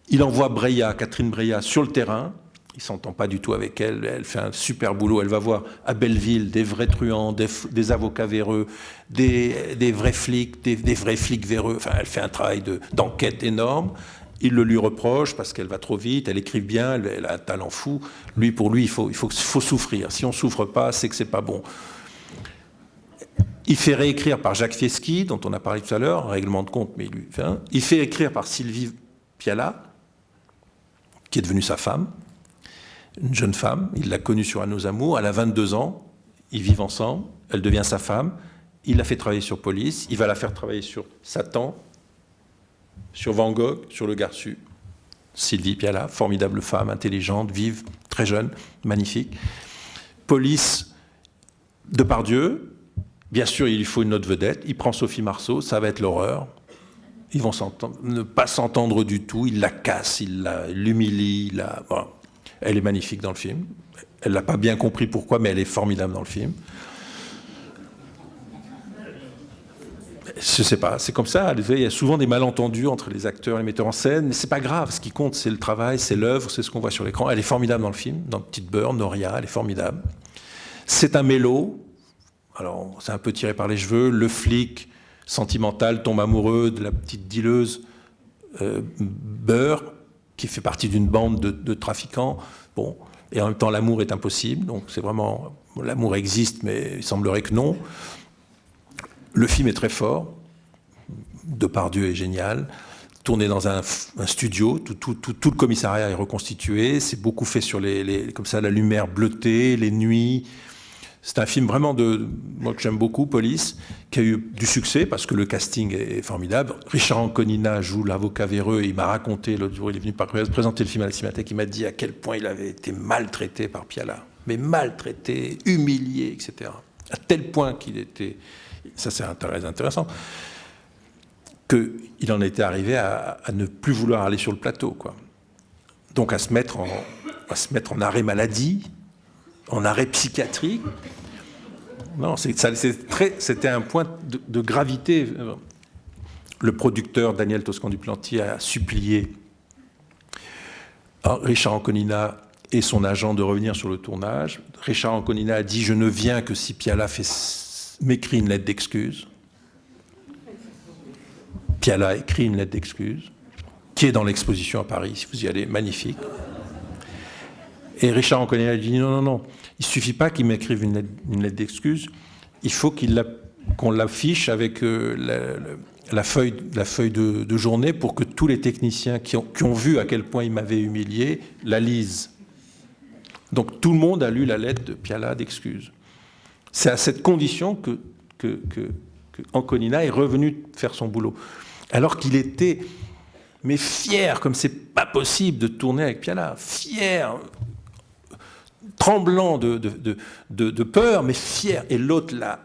Speaker 1: Il envoie Catherine Breillat sur le terrain. Il ne s'entend pas du tout avec elle. Elle fait un super boulot. Elle va voir à Belleville des vrais truands, des avocats véreux, des vrais flics, des vrais flics véreux. Enfin, elle fait un travail d'enquête énorme. Il le lui reproche parce qu'elle va trop vite. Elle écrit bien. Elle a un talent fou. Pour lui, il faut souffrir. Si on ne souffre pas, c'est que ce n'est pas bon. Il fait réécrire par Jacques Fieschi, dont on a parlé tout à l'heure, règlement de compte, mais il fait écrire par Sylvie Piala, qui est devenue sa femme, une jeune femme. Il l'a connue sur Un de nos amours. Elle a 22 ans. Ils vivent ensemble. Elle devient sa femme. Il l'a fait travailler sur Police. Il va la faire travailler sur Satan, sur Van Gogh, sur Le Garçu. Sylvie Piala, formidable femme, intelligente, vive, très jeune, magnifique. Police, Depardieu. Bien sûr, il lui faut une autre vedette. Il prend Sophie Marceau, ça va être l'horreur. Ils vont ne pas s'entendre du tout. Il la casse, il l'humilie. Bon. Elle est magnifique dans le film. Elle n'a pas bien compris pourquoi, mais elle est formidable dans le film. Je ne sais pas, c'est comme ça. Il y a souvent des malentendus entre les acteurs et les metteurs en scène, mais ce n'est pas grave. Ce qui compte, c'est le travail, c'est l'œuvre, c'est ce qu'on voit sur l'écran. Elle est formidable dans le film, dans Petite Beurre, Noria, elle est formidable. C'est un mélo. Alors, c'est un peu tiré par les cheveux. Le flic sentimental tombe amoureux de la petite dealeuse Beurre, qui fait partie d'une bande de trafiquants. Bon, et en même temps, l'amour est impossible. Donc, c'est vraiment... L'amour existe, mais il semblerait que non. Le film est très fort. Depardieu est génial. Tourné dans un studio. Tout le commissariat est reconstitué. C'est beaucoup fait sur comme ça, la lumière bleutée, les nuits... C'est un film vraiment moi que j'aime beaucoup, Police, qui a eu du succès parce que le casting est formidable. Richard Anconina joue l'avocat véreux. Il m'a raconté, l'autre jour, il est venu présenter le film à la Cinémathèque, il m'a dit à quel point il avait été maltraité par Piala. Mais maltraité, humilié, etc. À tel point qu'il était... Ça, c'est très intéressant. Qu'il en était arrivé à ne plus vouloir aller sur le plateau, quoi. Donc à se mettre en arrêt maladie, en arrêt psychiatrique. Non, c'était un point de gravité. Le producteur Daniel Toscan du Plantier a supplié Richard Anconina et son agent de revenir sur le tournage. Richard Anconina a dit « Je ne viens que si Piala m'écrit une lettre d'excuse ». Piala écrit une lettre d'excuse, qui est dans l'exposition à Paris, si vous y allez, magnifique. Et Richard Anconina a dit non, il ne suffit pas qu'il m'écrive une lettre d'excuse, il faut qu'il la qu'on l'affiche avec la feuille de journée pour que tous les techniciens qui ont vu à quel point il m'avait humilié la lisent. Donc tout le monde a lu la lettre de Piala d'excuses. C'est à cette condition que Anconina est revenu faire son boulot. Alors qu'il était, mais fier, comme c'est pas possible de tourner avec Piala, fier, tremblant de peur, mais fier. Et l'autre là.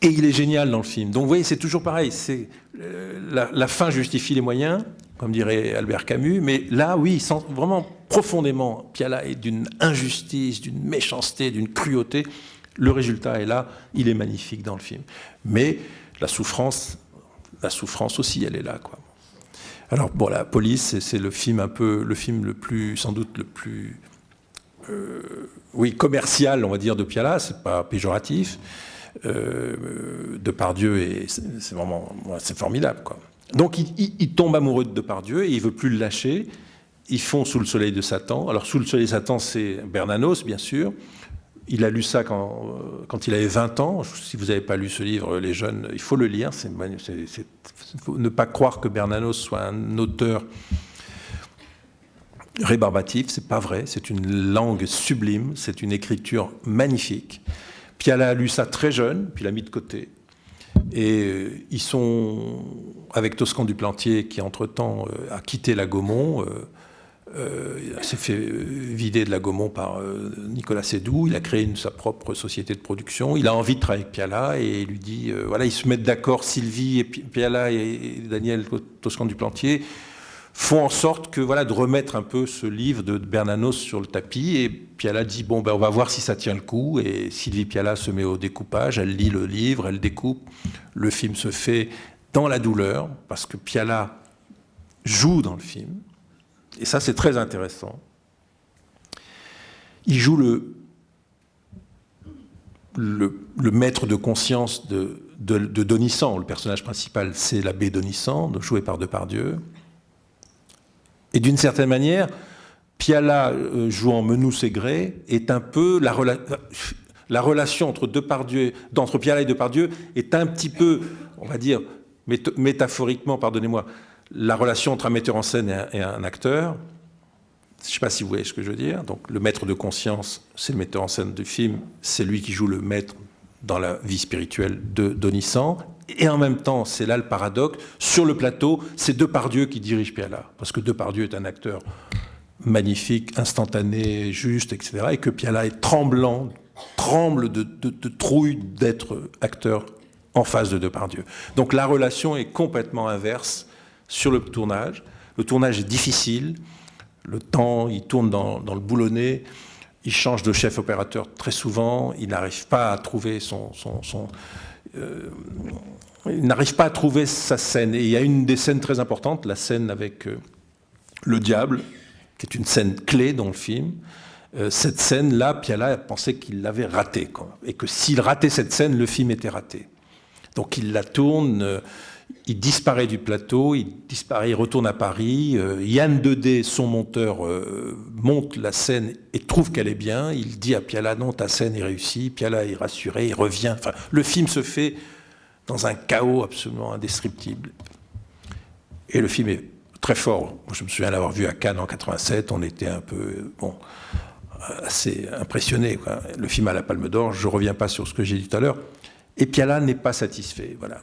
Speaker 1: Et il est génial dans le film. Donc vous voyez, c'est toujours pareil. C'est, la fin justifie les moyens, comme dirait Albert Camus, mais là, oui, vraiment profondément, Piala est d'une injustice, d'une méchanceté, d'une cruauté. Le résultat est là, il est magnifique dans le film. Mais la souffrance aussi, elle est là, quoi. Alors, bon, La Police, c'est le film le plus, sans doute le plus, commercial, on va dire, de Piala. C'est pas péjoratif. Depardieu, c'est vraiment, c'est formidable, quoi. Donc il tombe amoureux de Depardieu et il veut plus le lâcher. Ils font Sous le soleil de Satan. Alors Sous le soleil de Satan, c'est Bernanos, bien sûr. Il a lu ça quand il avait 20 ans. Si vous n'avez pas lu ce livre, les jeunes, il faut le lire. Il faut ne pas croire que Bernanos soit un auteur rébarbatif. C'est pas vrai. C'est une langue sublime. C'est une écriture magnifique. Piala a lu ça très jeune, puis l'a mis de côté. Et ils sont avec Toscan du Plantier, qui entre-temps a quitté la Gaumont. Il s'est fait vider de la Gaumont par Nicolas Seydoux. Il a créé sa propre société de production. Il a envie de travailler avec Piala et il lui dit, voilà, ils se mettent d'accord, Sylvie et Piala et Daniel Toscan du Plantier font en sorte que, voilà, de remettre un peu ce livre de Bernanos sur le tapis. Et Piala dit, bon, ben, on va voir si ça tient le coup. Et Sylvie Piala se met au découpage, elle lit le livre, elle découpe. Le film se fait dans la douleur, parce que Piala joue dans le film. Et ça, c'est très intéressant. Il joue le maître de conscience de Donissan. Le personnage principal, c'est l'abbé Donissan, joué par Depardieu. Et d'une certaine manière, Piala, jouant Menou-Ségré, est un peu la relation entre Piala et Depardieu est un petit peu, on va dire, métaphoriquement, pardonnez-moi, la relation entre un metteur en scène et un acteur. Je ne sais pas si vous voyez ce que je veux dire. Donc, le maître de conscience, c'est le metteur en scène du film, c'est lui qui joue le maître dans la vie spirituelle de Donissan. Et en même temps, c'est là le paradoxe, sur le plateau, c'est Depardieu qui dirige Piala. Parce que Depardieu est un acteur magnifique, instantané, juste, etc. Et que Piala est tremble de trouille d'être acteur en face de Depardieu. Donc la relation est complètement inverse sur le tournage. Le tournage est difficile. Le temps, il tourne dans le boulonnais. Il change de chef opérateur très souvent. Il n'arrive pas à trouver il n'arrive pas à trouver sa scène. Et il y a une des scènes très importantes, la scène avec le diable, qui est une scène clé dans le film. Cette scène-là, Piala pensait qu'il l'avait ratée, quoi. Et que s'il ratait cette scène, le film était raté. Donc il la tourne, il disparaît du plateau, il retourne à Paris. Yann Dedé, son monteur, monte la scène et trouve qu'elle est bien. Il dit à Piala, non, ta scène est réussie. Piala est rassuré, il revient. Enfin, le film se fait dans un chaos absolument indescriptible. Et le film est très fort. Moi, je me souviens l'avoir vu à Cannes en 87. On était un peu, assez impressionnés, quoi. Le film a la Palme d'Or. Je ne reviens pas sur ce que j'ai dit tout à l'heure. Et Piala n'est pas satisfait, voilà.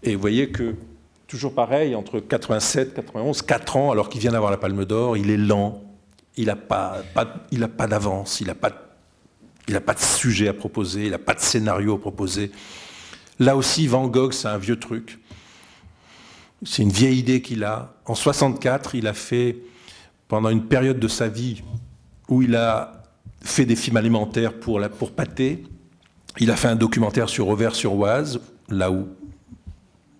Speaker 1: Et vous voyez que, toujours pareil, entre 87, 91, 4 ans, alors qu'il vient d'avoir la Palme d'Or, il est lent, il n'a pas d'avance, il n'a pas de sujet à proposer, il n'a pas de scénario à proposer. Là aussi, Van Gogh, c'est un vieux truc. C'est une vieille idée qu'il a. En 64, il a fait, pendant une période de sa vie, où il a fait des films alimentaires pour Pathé, il a fait un documentaire sur Auvers-sur-Oise, là où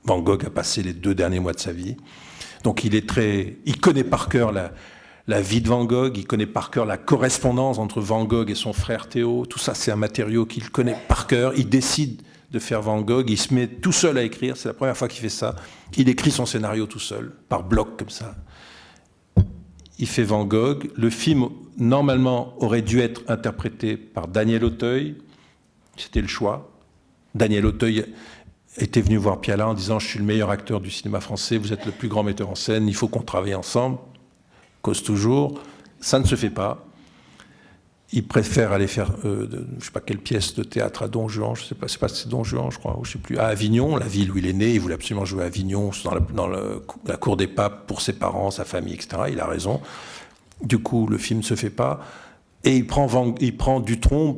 Speaker 1: Van Gogh a passé les 2 derniers mois de sa vie. Donc il connaît par cœur la vie de Van Gogh, il connaît par cœur la correspondance entre Van Gogh et son frère Théo. Tout ça, c'est un matériau qu'il connaît par cœur. Il décide de faire Van Gogh, il se met tout seul à écrire, c'est la première fois qu'il fait ça. Il écrit son scénario tout seul, par bloc comme ça. Il fait Van Gogh. Le film, normalement, aurait dû être interprété par Daniel Auteuil. C'était le choix. Daniel Auteuil était venu voir Piala en disant « Je suis le meilleur acteur du cinéma français, vous êtes le plus grand metteur en scène, il faut qu'on travaille ensemble. » Cause toujours, ça ne se fait pas. Il préfère aller faire, je ne sais pas quelle pièce de théâtre à Don Juan, je ne sais pas, c'est Don Juan, je crois, ou je ne sais plus, à Avignon, la ville où il est né. Il voulait absolument jouer à Avignon, dans la cour des papes, pour ses parents, sa famille, etc. Il a raison. Du coup, le film ne se fait pas. Et il prend Dutronc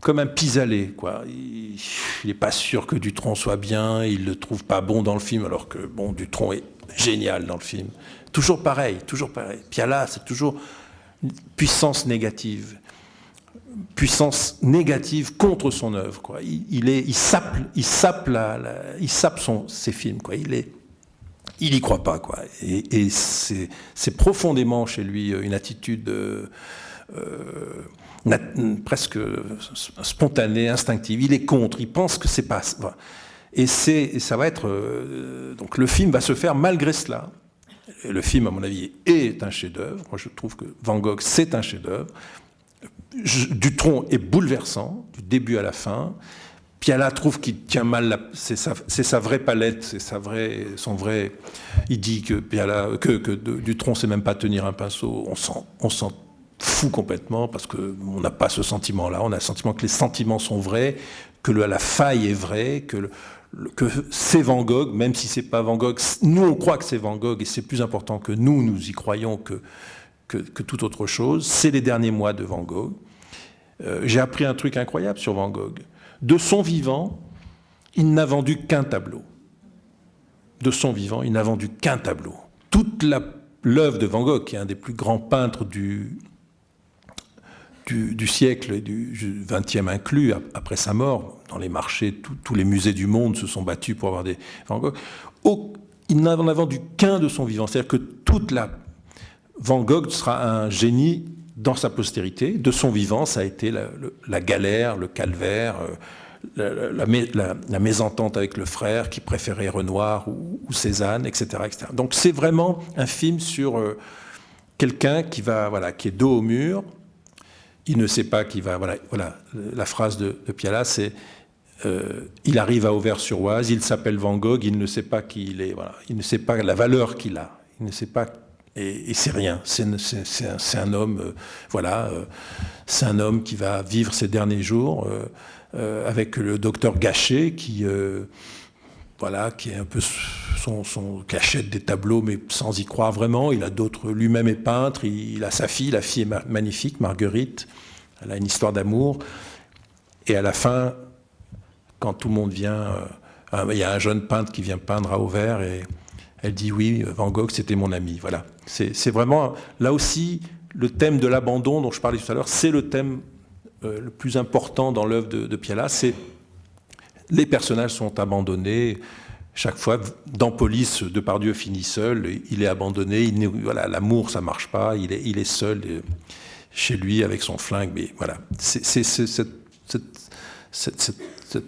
Speaker 1: comme un pis-aller, quoi. Il n'est pas sûr que Dutronc soit bien, il ne le trouve pas bon dans le film, alors que, bon, Dutronc est génial dans le film. Toujours pareil, toujours pareil. Piala, c'est toujours puissance négative contre son œuvre, quoi. Il sape ses films, quoi. Il y croit pas, quoi. Et c'est profondément chez lui une attitude presque spontanée, instinctive. Il est contre, il pense que c'est pas. Et ça va être donc le film va se faire malgré cela. Et le film, à mon avis, est un chef-d'œuvre. Moi, je trouve que Van Gogh, c'est un chef-d'œuvre. Dutronc est bouleversant, du début à la fin. Piala trouve qu'il tient mal, c'est sa vraie palette, son vrai. Il dit que Dutronc sait même pas tenir un pinceau. On s'en fout complètement parce qu'on n'a pas ce sentiment-là. On a le sentiment que les sentiments sont vrais, que la faille est vraie, que c'est Van Gogh, même si c'est pas Van Gogh. Nous, on croit que c'est Van Gogh et c'est plus important que nous y croyons que toute autre chose. C'est les derniers mois de Van Gogh. J'ai appris un truc incroyable sur Van Gogh. De son vivant, il n'a vendu qu'un tableau. De son vivant, il n'a vendu qu'un tableau. Toute l'œuvre de Van Gogh, qui est un des plus grands peintres du siècle et du XXe inclus, après sa mort, dans les marchés, tous les musées du monde se sont battus pour avoir des Van Gogh. Il n'en a vendu qu'un de son vivant. C'est-à-dire que Van Gogh sera un génie dans sa postérité. De son vivant, ça a été la galère, le calvaire, la mésentente avec le frère qui préférait Renoir ou Cézanne, etc., etc. Donc c'est vraiment un film sur quelqu'un qui est dos au mur. Il ne sait pas qu'il va... Voilà, la phrase de Piala, c'est il arrive à Auvers-sur-Oise, il s'appelle Van Gogh, il ne sait pas qui il est. Voilà. Il ne sait pas la valeur qu'il a. Il ne sait pas... Et c'est rien. C'est un homme... c'est un homme qui va vivre ses derniers jours avec le docteur Gachet qui est un peu qui achète des tableaux, mais sans y croire vraiment. Il a d'autres, lui-même est peintre, il a sa fille, la fille est magnifique, Marguerite, elle a une histoire d'amour. Et à la fin, quand tout le monde vient, il y a un jeune peintre qui vient peindre à Auvers, et elle dit oui, Van Gogh, c'était mon ami. Voilà. C'est vraiment, là aussi, le thème de l'abandon dont je parlais tout à l'heure, c'est le thème le plus important dans l'œuvre de Piala. C'est les personnages sont abandonnés. Chaque fois, dans Police, Depardieu finit seul, il est abandonné, l'amour, ça marche pas, il est seul chez lui avec son flingue, mais voilà. C'est cette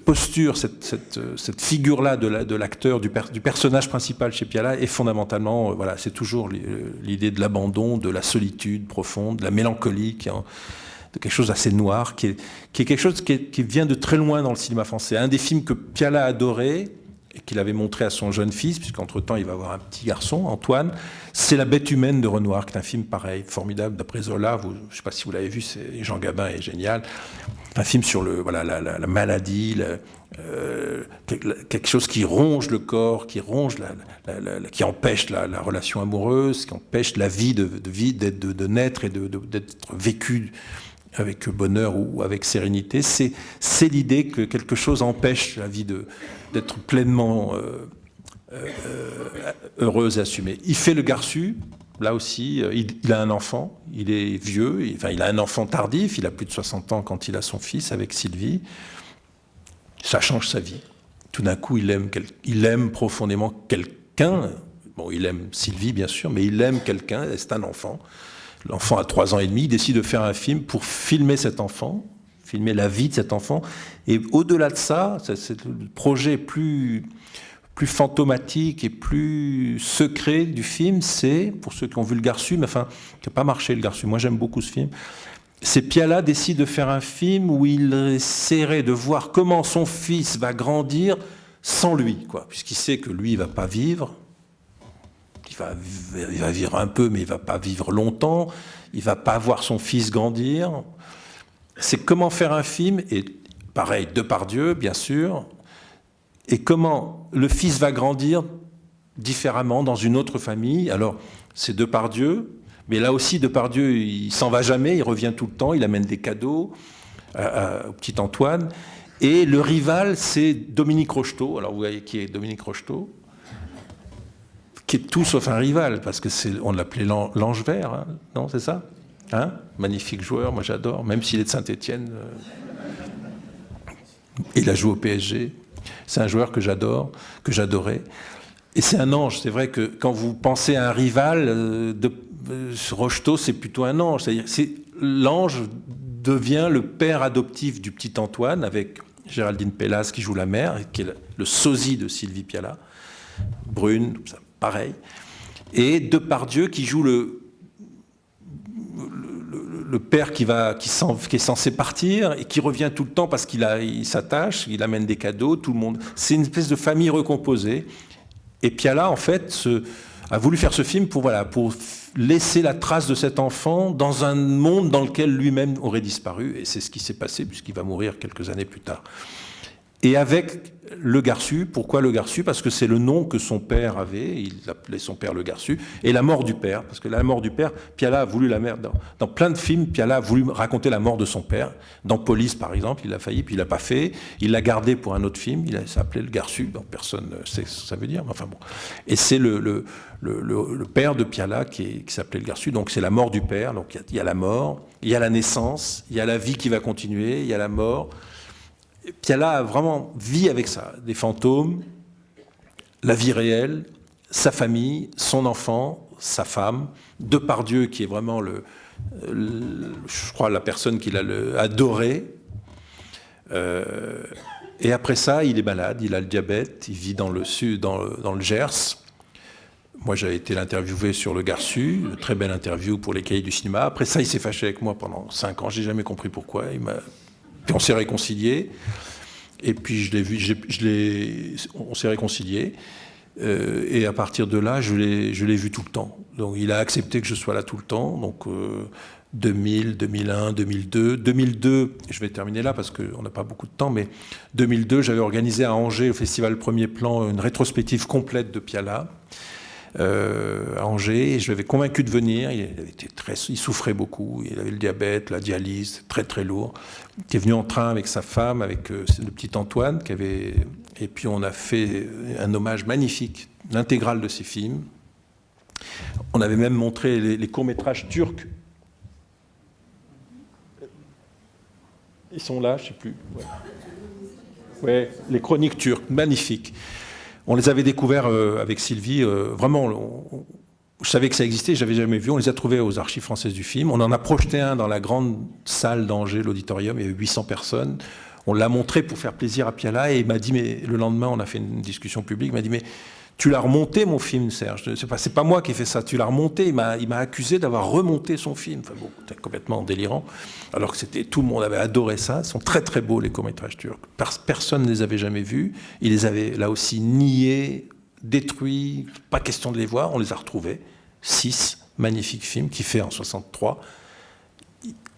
Speaker 1: posture, cette figure-là de l'acteur, du personnage principal chez Piala est fondamentalement, c'est toujours l'idée de l'abandon, de la solitude profonde, de la mélancolie, de quelque chose d'assez noir, qui est quelque chose qui vient de très loin dans le cinéma français. Un des films que Piala adorait, et qu'il avait montré à son jeune fils, puisqu'entre-temps il va avoir un petit garçon, Antoine, c'est La bête humaine de Renoir, qui est un film pareil, formidable, d'après Zola, je ne sais pas si vous l'avez vu, Jean Gabin est génial. Un film sur la maladie, quelque chose qui ronge le corps, qui qui empêche la relation amoureuse, qui empêche la vie de naître et d'être vécue avec bonheur ou avec sérénité. C'est l'idée que quelque chose empêche la vie d'être pleinement heureuse et assumée. Il fait le garçu, là aussi, il a un enfant, il est vieux, il a un enfant tardif, il a plus de 60 ans quand il a son fils avec Sylvie. Ça change sa vie. Tout d'un coup, il aime profondément quelqu'un. Bon, il aime Sylvie, bien sûr, mais il aime quelqu'un, c'est un enfant. L'enfant a 3 ans et demi, il décide de faire un film pour filmer cet enfant, filmer la vie de cet enfant. Et au-delà de ça, c'est le projet plus fantomatique et plus secret du film, c'est, pour ceux qui ont vu le Garçu, mais enfin, qui n'a pas marché le Garçu, moi j'aime beaucoup ce film, c'est Piala décide de faire un film où il essaierait de voir comment son fils va grandir sans lui, quoi, puisqu'il sait que lui, il ne va pas vivre. Il va vivre un peu, mais il ne va pas vivre longtemps. Il ne va pas voir son fils grandir. C'est comment faire un film, et pareil, Depardieu, bien sûr, et comment le fils va grandir différemment dans une autre famille. Alors, c'est Depardieu, mais là aussi, Depardieu, il s'en va jamais, il revient tout le temps, il amène des cadeaux au petit Antoine. Et le rival, c'est Dominique Rocheteau. Alors, vous voyez qui est Dominique Rocheteau, qui est tout sauf un rival, parce que on l'appelait l'ange vert, hein, non, c'est ça, hein, magnifique joueur, moi j'adore, même s'il est de Saint-Étienne. Il a joué au PSG. C'est un joueur que j'adore, que j'adorais. Et c'est un ange. C'est vrai que quand vous pensez à un rival, Rocheteau, c'est plutôt un ange. C'est-à-dire, l'ange devient le père adoptif du petit Antoine, avec Géraldine Pellas qui joue la mère, qui est le sosie de Sylvie Piala, brune, pareil. Et Depardieu qui joue le père qui est censé partir et qui revient tout le temps parce qu'il s'attache, il amène des cadeaux, tout le monde. C'est une espèce de famille recomposée. Et Piala, en fait, a voulu faire ce film pour laisser la trace de cet enfant dans un monde dans lequel lui-même aurait disparu. Et c'est ce qui s'est passé, puisqu'il va mourir quelques années plus tard. Et avec Le Garçu. Pourquoi Le Garçu? Parce que c'est le nom que son père avait, il appelait son père Le Garçu, et la mort du père, parce que la mort du père, Piala a voulu dans plein de films, Piala a voulu raconter la mort de son père. Dans Police, par exemple, il a failli, puis il l'a pas fait. Il l'a gardé pour un autre film, il s'appelait Le Garçu, donc personne ne sait ce que ça veut dire, mais enfin bon. Et c'est le père de Piala qui s'appelait Le Garçu, donc c'est la mort du père, donc il y a la mort, il y a la naissance, il y a la vie qui va continuer, il y a la mort. Piala a vraiment vit avec ça, des fantômes, la vie réelle, sa famille, son enfant, sa femme, Depardieu qui est vraiment je crois la personne qu'il a adorée. Et après ça, il est malade, il a le diabète, il vit dans le sud, dans le Gers. Moi, j'avais été l'interviewer sur Le Garçu, une très belle interview pour les Cahiers du cinéma. Après ça, il s'est fâché avec moi pendant 5 ans, j'ai jamais compris pourquoi. Puis on s'est réconciliés, et puis on s'est réconciliés, et à partir de là, je l'ai vu tout le temps. Donc il a accepté que je sois là tout le temps, donc 2000, 2001, 2002. 2002, je vais terminer là parce qu'on n'a pas beaucoup de temps, mais 2002, j'avais organisé à Angers, au Festival Premier Plan, une rétrospective complète de Piala. À Angers, et je l'avais convaincu de venir. Il souffrait beaucoup, il avait le diabète, la dialyse, très très lourd. Il est venu en train avec sa femme, avec le petit Antoine, et puis on a fait un hommage magnifique, l'intégrale de ses films. On avait même montré les courts-métrages turcs. Ils sont là, je ne sais plus. Ouais, les chroniques turques, magnifiques. On les avait découverts avec Sylvie, vraiment, je savais que ça existait, je n'avais jamais vu, on les a trouvés aux Archives françaises du film. On en a projeté un dans la grande salle d'Angers, l'auditorium, il y avait 800 personnes. On l'a montré pour faire plaisir à Piala, et il m'a dit, mais le lendemain, on a fait une discussion publique, il m'a dit, mais tu l'as remonté, mon film, Serge. C'est pas moi qui ai fait ça, tu l'as remonté. Il m'a accusé d'avoir remonté son film. Enfin bon, c'était complètement délirant. Alors que tout le monde avait adoré ça. Ils sont très très beaux, les courts-métrages turcs. Personne ne les avait jamais vus. Il les avait là aussi niés, détruits. Pas question de les voir. On les a retrouvés. 6 magnifiques films qu'il fait en 63.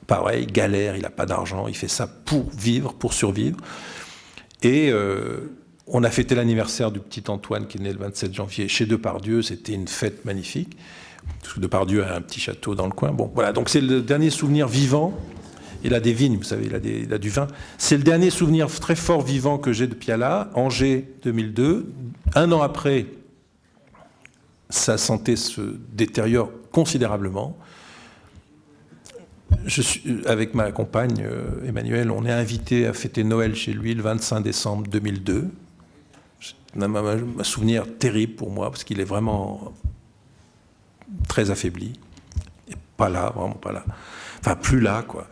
Speaker 1: Pareil, galère, il n'a pas d'argent. Il fait ça pour vivre, pour survivre. Et on a fêté l'anniversaire du petit Antoine qui est né le 27 janvier chez Depardieu. C'était une fête magnifique. Parce que Depardieu a un petit château dans le coin. Bon, voilà. Donc c'est le dernier souvenir vivant. Il a des vignes, vous savez, il a du vin. C'est le dernier souvenir très fort vivant que j'ai de Piala. Angers 2002. Un an après, sa santé se détériore considérablement. Avec ma compagne Emmanuelle, on est invité à fêter Noël chez lui le 25 décembre 2002. C'est un souvenir terrible pour moi, parce qu'il est vraiment très affaibli. Et pas là, vraiment pas là. Enfin, plus là, quoi.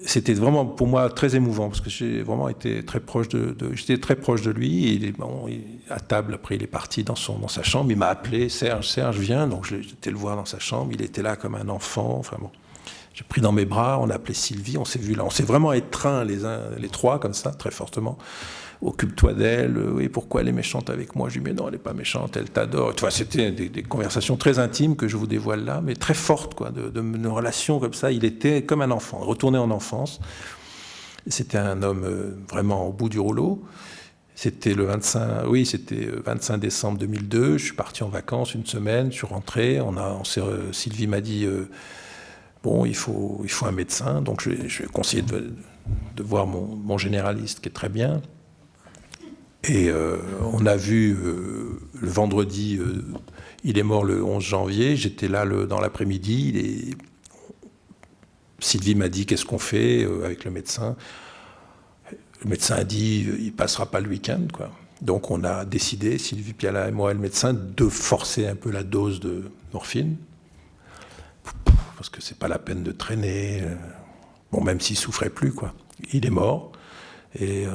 Speaker 1: C'était vraiment pour moi très émouvant, parce que j'ai vraiment été très proche j'étais très proche de lui. Et à table, après, il est parti dans sa chambre. Il m'a appelé, Serge, viens. Donc j'étais le voir dans sa chambre. Il était là comme un enfant. Enfin bon. J'ai pris dans mes bras, on a appelé Sylvie, on s'est vu là. On s'est vraiment étreints les trois, comme ça, très fortement. Occupe-toi d'elle, oui, pourquoi elle est méchante avec moi? Je lui dis, mais non, elle n'est pas méchante, elle t'adore. Tu vois, c'était des conversations très intimes que je vous dévoile là, mais très fortes, quoi, de nos relations comme ça. Il était comme un enfant, retourné en enfance. C'était un homme vraiment au bout du rouleau. C'était le 25 décembre 2002. Je suis parti en vacances une semaine, je suis rentré. Sylvie m'a dit, bon, il faut un médecin. Donc, je vais conseiller de voir mon généraliste, qui est très bien. Et on a vu le vendredi, il est mort le 11 janvier, j'étais là dans l'après-midi, Sylvie m'a dit qu'est-ce qu'on fait avec le médecin. Le médecin a dit il passera pas le week-end, quoi. Donc on a décidé, Sylvie Piala et moi et le médecin, de forcer un peu la dose de morphine, parce que c'est pas la peine de traîner, bon, même s'il souffrait plus, quoi. Il est mort, et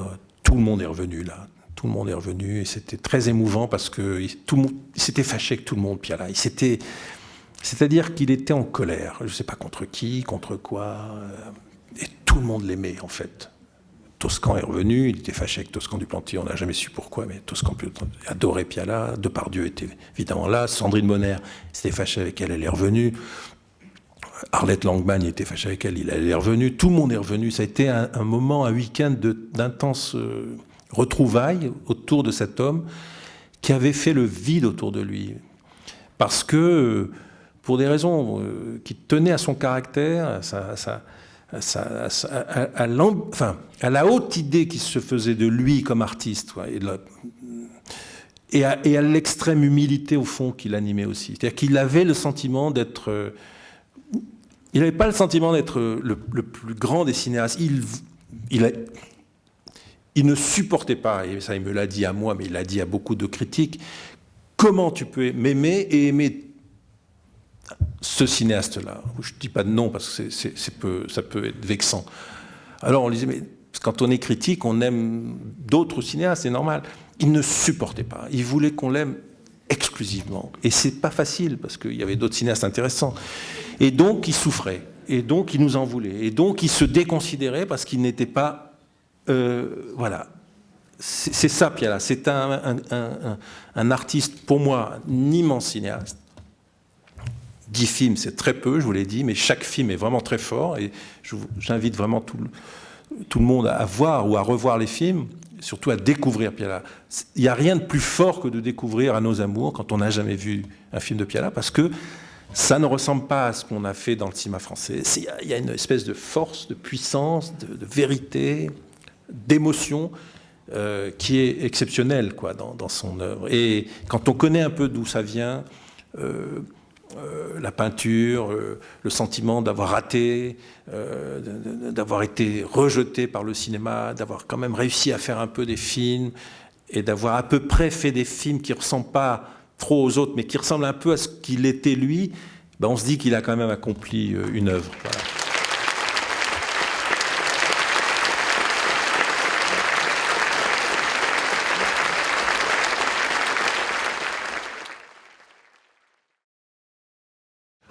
Speaker 1: tout le monde est revenu là. Tout le monde est revenu et c'était très émouvant parce que tout le monde s'était fâché avec tout le monde, Piala. C'est-à-dire qu'il était en colère. Je ne sais pas contre qui, contre quoi. Et tout le monde l'aimait, en fait. Toscan est revenu, il était fâché avec Toscan du Plantier, on n'a jamais su pourquoi, mais Toscan adorait Piala. Depardieu était évidemment là. Sandrine Bonner s'était fâchée avec elle, elle est revenue. Arlette Langman était fâchée avec elle, elle est revenue. Tout le monde est revenu. Ça a été un moment, un week-end d'intense retrouvailles autour de cet homme qui avait fait le vide autour de lui. Parce que, pour des raisons qui tenaient à son caractère, à la haute idée qui se faisait de lui comme artiste, et à l'extrême humilité, au fond, qui l'animait aussi. C'est-à-dire qu'il avait le sentiment d'être... il n'avait pas le sentiment d'être le plus grand des cinéastes. Il ne supportait pas, et ça il me l'a dit à moi, mais il l'a dit à beaucoup de critiques, comment tu peux m'aimer et aimer ce cinéaste-là? Je ne dis pas de non, parce que ça peut être vexant. Alors on lui disait, mais quand on est critique, on aime d'autres cinéastes, c'est normal. Il ne supportait pas, il voulait qu'on l'aime exclusivement. Et c'est pas facile, parce qu'il y avait d'autres cinéastes intéressants. Et donc il souffrait, et donc il nous en voulait, et donc il se déconsidérait parce qu'il n'était pas... voilà, c'est ça Piala, c'est un artiste, pour moi, un immense cinéaste. 10 films, c'est très peu, je vous l'ai dit, mais chaque film est vraiment très fort, et j'invite vraiment tout le monde à voir ou à revoir les films, surtout à découvrir Piala. Il n'y a rien de plus fort que de découvrir À nos amours quand on n'a jamais vu un film de Piala, parce que ça ne ressemble pas à ce qu'on a fait dans le cinéma français. Il y a une espèce de force, de puissance, de vérité, d'émotion qui est exceptionnelle, quoi, dans son œuvre. Et quand on connaît un peu d'où ça vient, la peinture, le sentiment d'avoir raté, d'avoir été rejeté par le cinéma, d'avoir quand même réussi à faire un peu des films et d'avoir à peu près fait des films qui ne ressemblent pas trop aux autres, mais qui ressemblent un peu à ce qu'il était lui, ben on se dit qu'il a quand même accompli une œuvre. Voilà.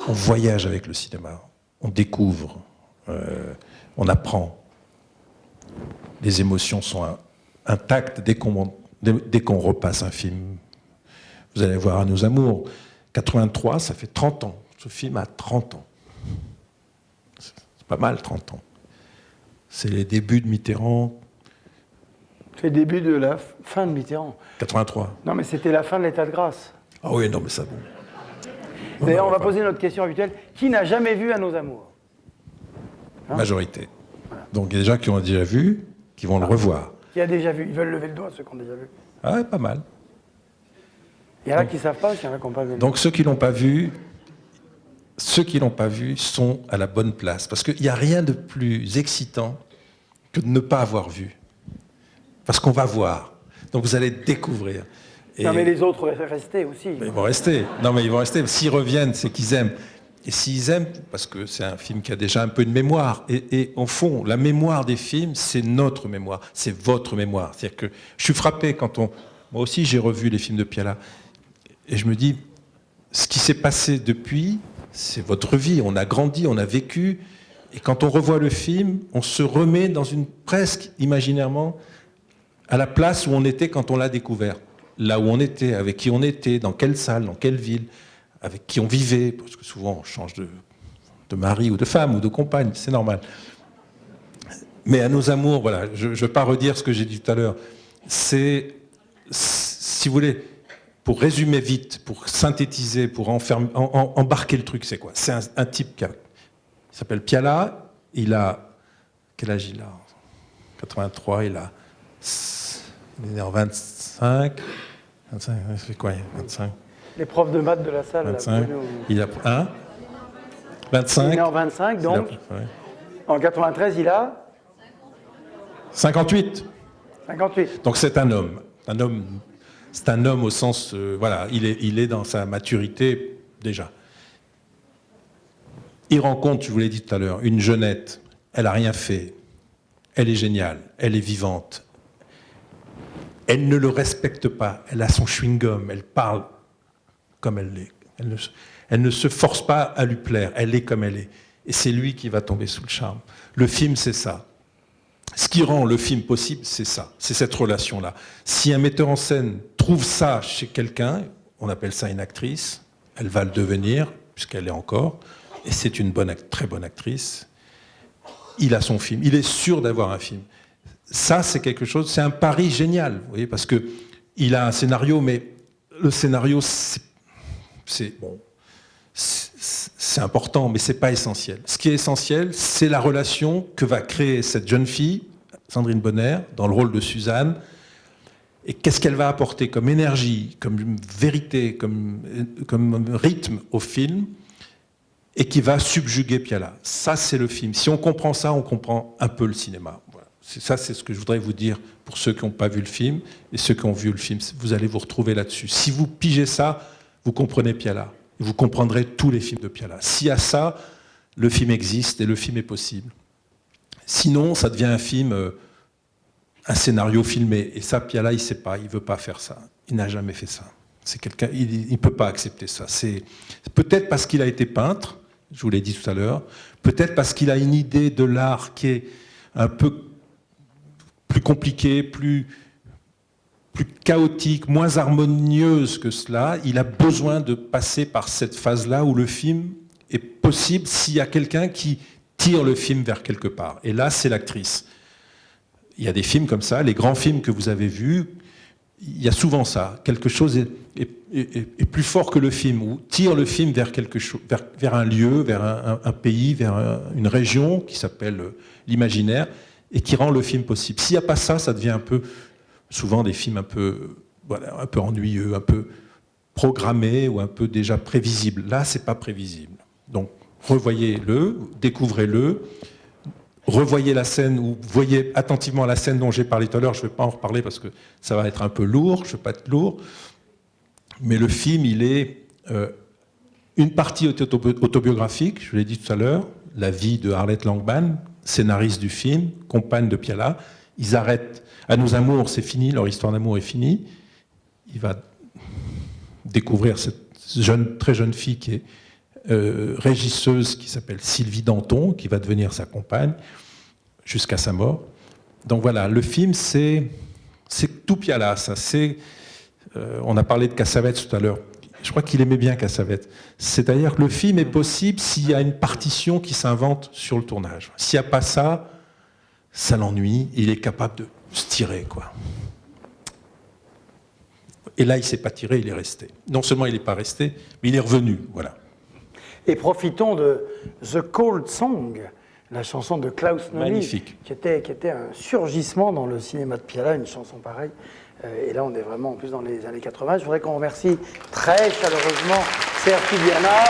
Speaker 1: On voyage avec le cinéma, on découvre, on apprend. Les émotions sont intactes dès qu'on repasse un film. Vous allez voir À nos amours, 83, ça fait 30 ans. Ce film a 30 ans. C'est pas mal, 30 ans. C'est les débuts de Mitterrand.
Speaker 2: C'est le début de la fin de Mitterrand.
Speaker 1: 83.
Speaker 2: Non, mais c'était la fin de l'état de grâce.
Speaker 1: Ah oui, non, mais ça bon.
Speaker 2: D'ailleurs, on va poser notre question habituelle. Qui n'a jamais vu À nos amours?
Speaker 1: Majorité. Voilà. Donc il y a des gens qui ont déjà vu, qui vont le revoir.
Speaker 2: Qui a déjà vu? Ils veulent lever le doigt, ceux qui ont déjà vu.
Speaker 1: Ah, pas mal.
Speaker 2: Il y en a qui ne savent pas, il y en a qui n'ont pas vu.
Speaker 1: Donc ceux qui l'ont pas vu sont à la bonne place. Parce qu'il n'y a rien de plus excitant que de ne pas avoir vu. Parce qu'on va voir. Donc vous allez découvrir. Et
Speaker 2: non, mais les autres vont rester aussi.
Speaker 1: Ils vont rester. Non, mais ils vont rester. S'ils reviennent, c'est qu'ils aiment. Et s'ils aiment, parce que c'est un film qui a déjà un peu de mémoire. Et au fond, la mémoire des films, c'est notre mémoire. C'est votre mémoire. C'est-à-dire que je suis frappé quand moi aussi, j'ai revu les films de Piala. Et je me dis, ce qui s'est passé depuis, c'est votre vie, on a grandi, on a vécu, et quand on revoit le film, on se remet dans presque imaginairement, à la place où on était quand on l'a découvert. Là où on était, avec qui on était, dans quelle salle, dans quelle ville, avec qui on vivait, parce que souvent on change de mari ou de femme ou de compagne, c'est normal. Mais à nos amours, voilà, je ne veux pas redire ce que j'ai dit tout à l'heure, c'est, si vous voulez, pour résumer vite, pour synthétiser, pour embarquer le truc, c'est quoi? C'est un type qui s'appelle Piala, il a, quel âge il a? 83, il est né en 25, c'est quoi, 25?
Speaker 2: Les profs de maths de la salle.
Speaker 1: 25,
Speaker 2: là,
Speaker 1: il a, 25.
Speaker 2: Il est né en 25, donc, en 93, il a
Speaker 1: 58.
Speaker 2: 58.
Speaker 1: Donc c'est un homme. C'est un homme au sens, voilà, il est dans sa maturité déjà. Il rencontre, je vous l'ai dit tout à l'heure, une jeunette. Elle n'a rien fait. Elle est géniale. Elle est vivante. Elle ne le respecte pas. Elle a son chewing-gum. Elle parle comme elle l'est. Elle ne se force pas à lui plaire. Elle est comme elle est. Et c'est lui qui va tomber sous le charme. Le film, c'est ça. Ce qui rend le film possible, c'est ça. C'est cette relation-là. Si un metteur en scène trouve ça chez quelqu'un, on appelle ça une actrice, elle va le devenir, puisqu'elle l'est encore, et c'est une très bonne actrice. Il a son film. Il est sûr d'avoir un film. Ça, c'est quelque chose, c'est un pari génial, vous voyez, parce qu'il a un scénario, mais le scénario, c'est important, mais c'est pas essentiel. Ce qui est essentiel, c'est la relation que va créer cette jeune fille, Sandrine Bonnaire, dans le rôle de Suzanne, et qu'est-ce qu'elle va apporter comme énergie, comme vérité, comme rythme au film, et qui va subjuguer Piala. Ça, c'est le film. Si on comprend ça, on comprend un peu le cinéma. Voilà. Ça, c'est ce que je voudrais vous dire pour ceux qui n'ont pas vu le film, et ceux qui ont vu le film. Vous allez vous retrouver là-dessus. Si vous pigez ça, vous comprenez Piala. Vous comprendrez tous les films de Piala. S'il y a ça, le film existe et le film est possible. Sinon, ça devient un film, un scénario filmé. Et ça, Piala, il ne sait pas, il ne veut pas faire ça. Il n'a jamais fait ça. C'est quelqu'un, il ne peut pas accepter ça. C'est peut-être parce qu'il a été peintre, je vous l'ai dit tout à l'heure, peut-être parce qu'il a une idée de l'art qui est un peu plus compliquée, plus chaotique, moins harmonieuse que cela. Il a besoin de passer par cette phase-là où le film est possible s'il y a quelqu'un qui tire le film vers quelque part. Et là, c'est l'actrice. Il y a des films comme ça, les grands films que vous avez vus, il y a souvent ça. Quelque chose est plus fort que le film, ou tire le film vers quelque chose, vers un lieu, vers un pays, vers une région qui s'appelle l'imaginaire, et qui rend le film possible. S'il n'y a pas ça, ça devient souvent des films un peu ennuyeux, un peu programmés ou un peu déjà prévisibles. Là, c'est pas prévisible. Donc, revoyez-le, découvrez-le, revoyez la scène ou voyez attentivement la scène dont j'ai parlé tout à l'heure. Je ne vais pas en reparler parce que ça va être un peu lourd, je ne veux pas être lourd. Mais le film, il est une partie autobiographique, je l'ai dit tout à l'heure, la vie de Arlette Langban, scénariste du film, compagne de Piala. Ils arrêtent. À nos amours, c'est fini, leur histoire d'amour est finie. Il va découvrir cette très jeune fille qui est régisseuse, qui s'appelle Sylvie Danton, qui va devenir sa compagne jusqu'à sa mort. Donc voilà, le film, c'est tout Piala, ça. On a parlé de Cassavetes tout à l'heure. Je crois qu'il aimait bien Cassavetes. C'est-à-dire que le film est possible s'il y a une partition qui s'invente sur le tournage. S'il n'y a pas ça, ça l'ennuie. Il est capable de se tirer, quoi. Et là, il ne s'est pas tiré, il est resté. Non seulement il n'est pas resté, mais il est revenu, voilà.
Speaker 2: Et profitons de The Cold Song, la chanson de Klaus Nomi,
Speaker 1: magnifique,
Speaker 2: qui était un surgissement dans le cinéma de Piala, une chanson pareille. Et là, on est vraiment en plus dans les années 80. Je voudrais qu'on remercie très chaleureusement Serge Fidiana.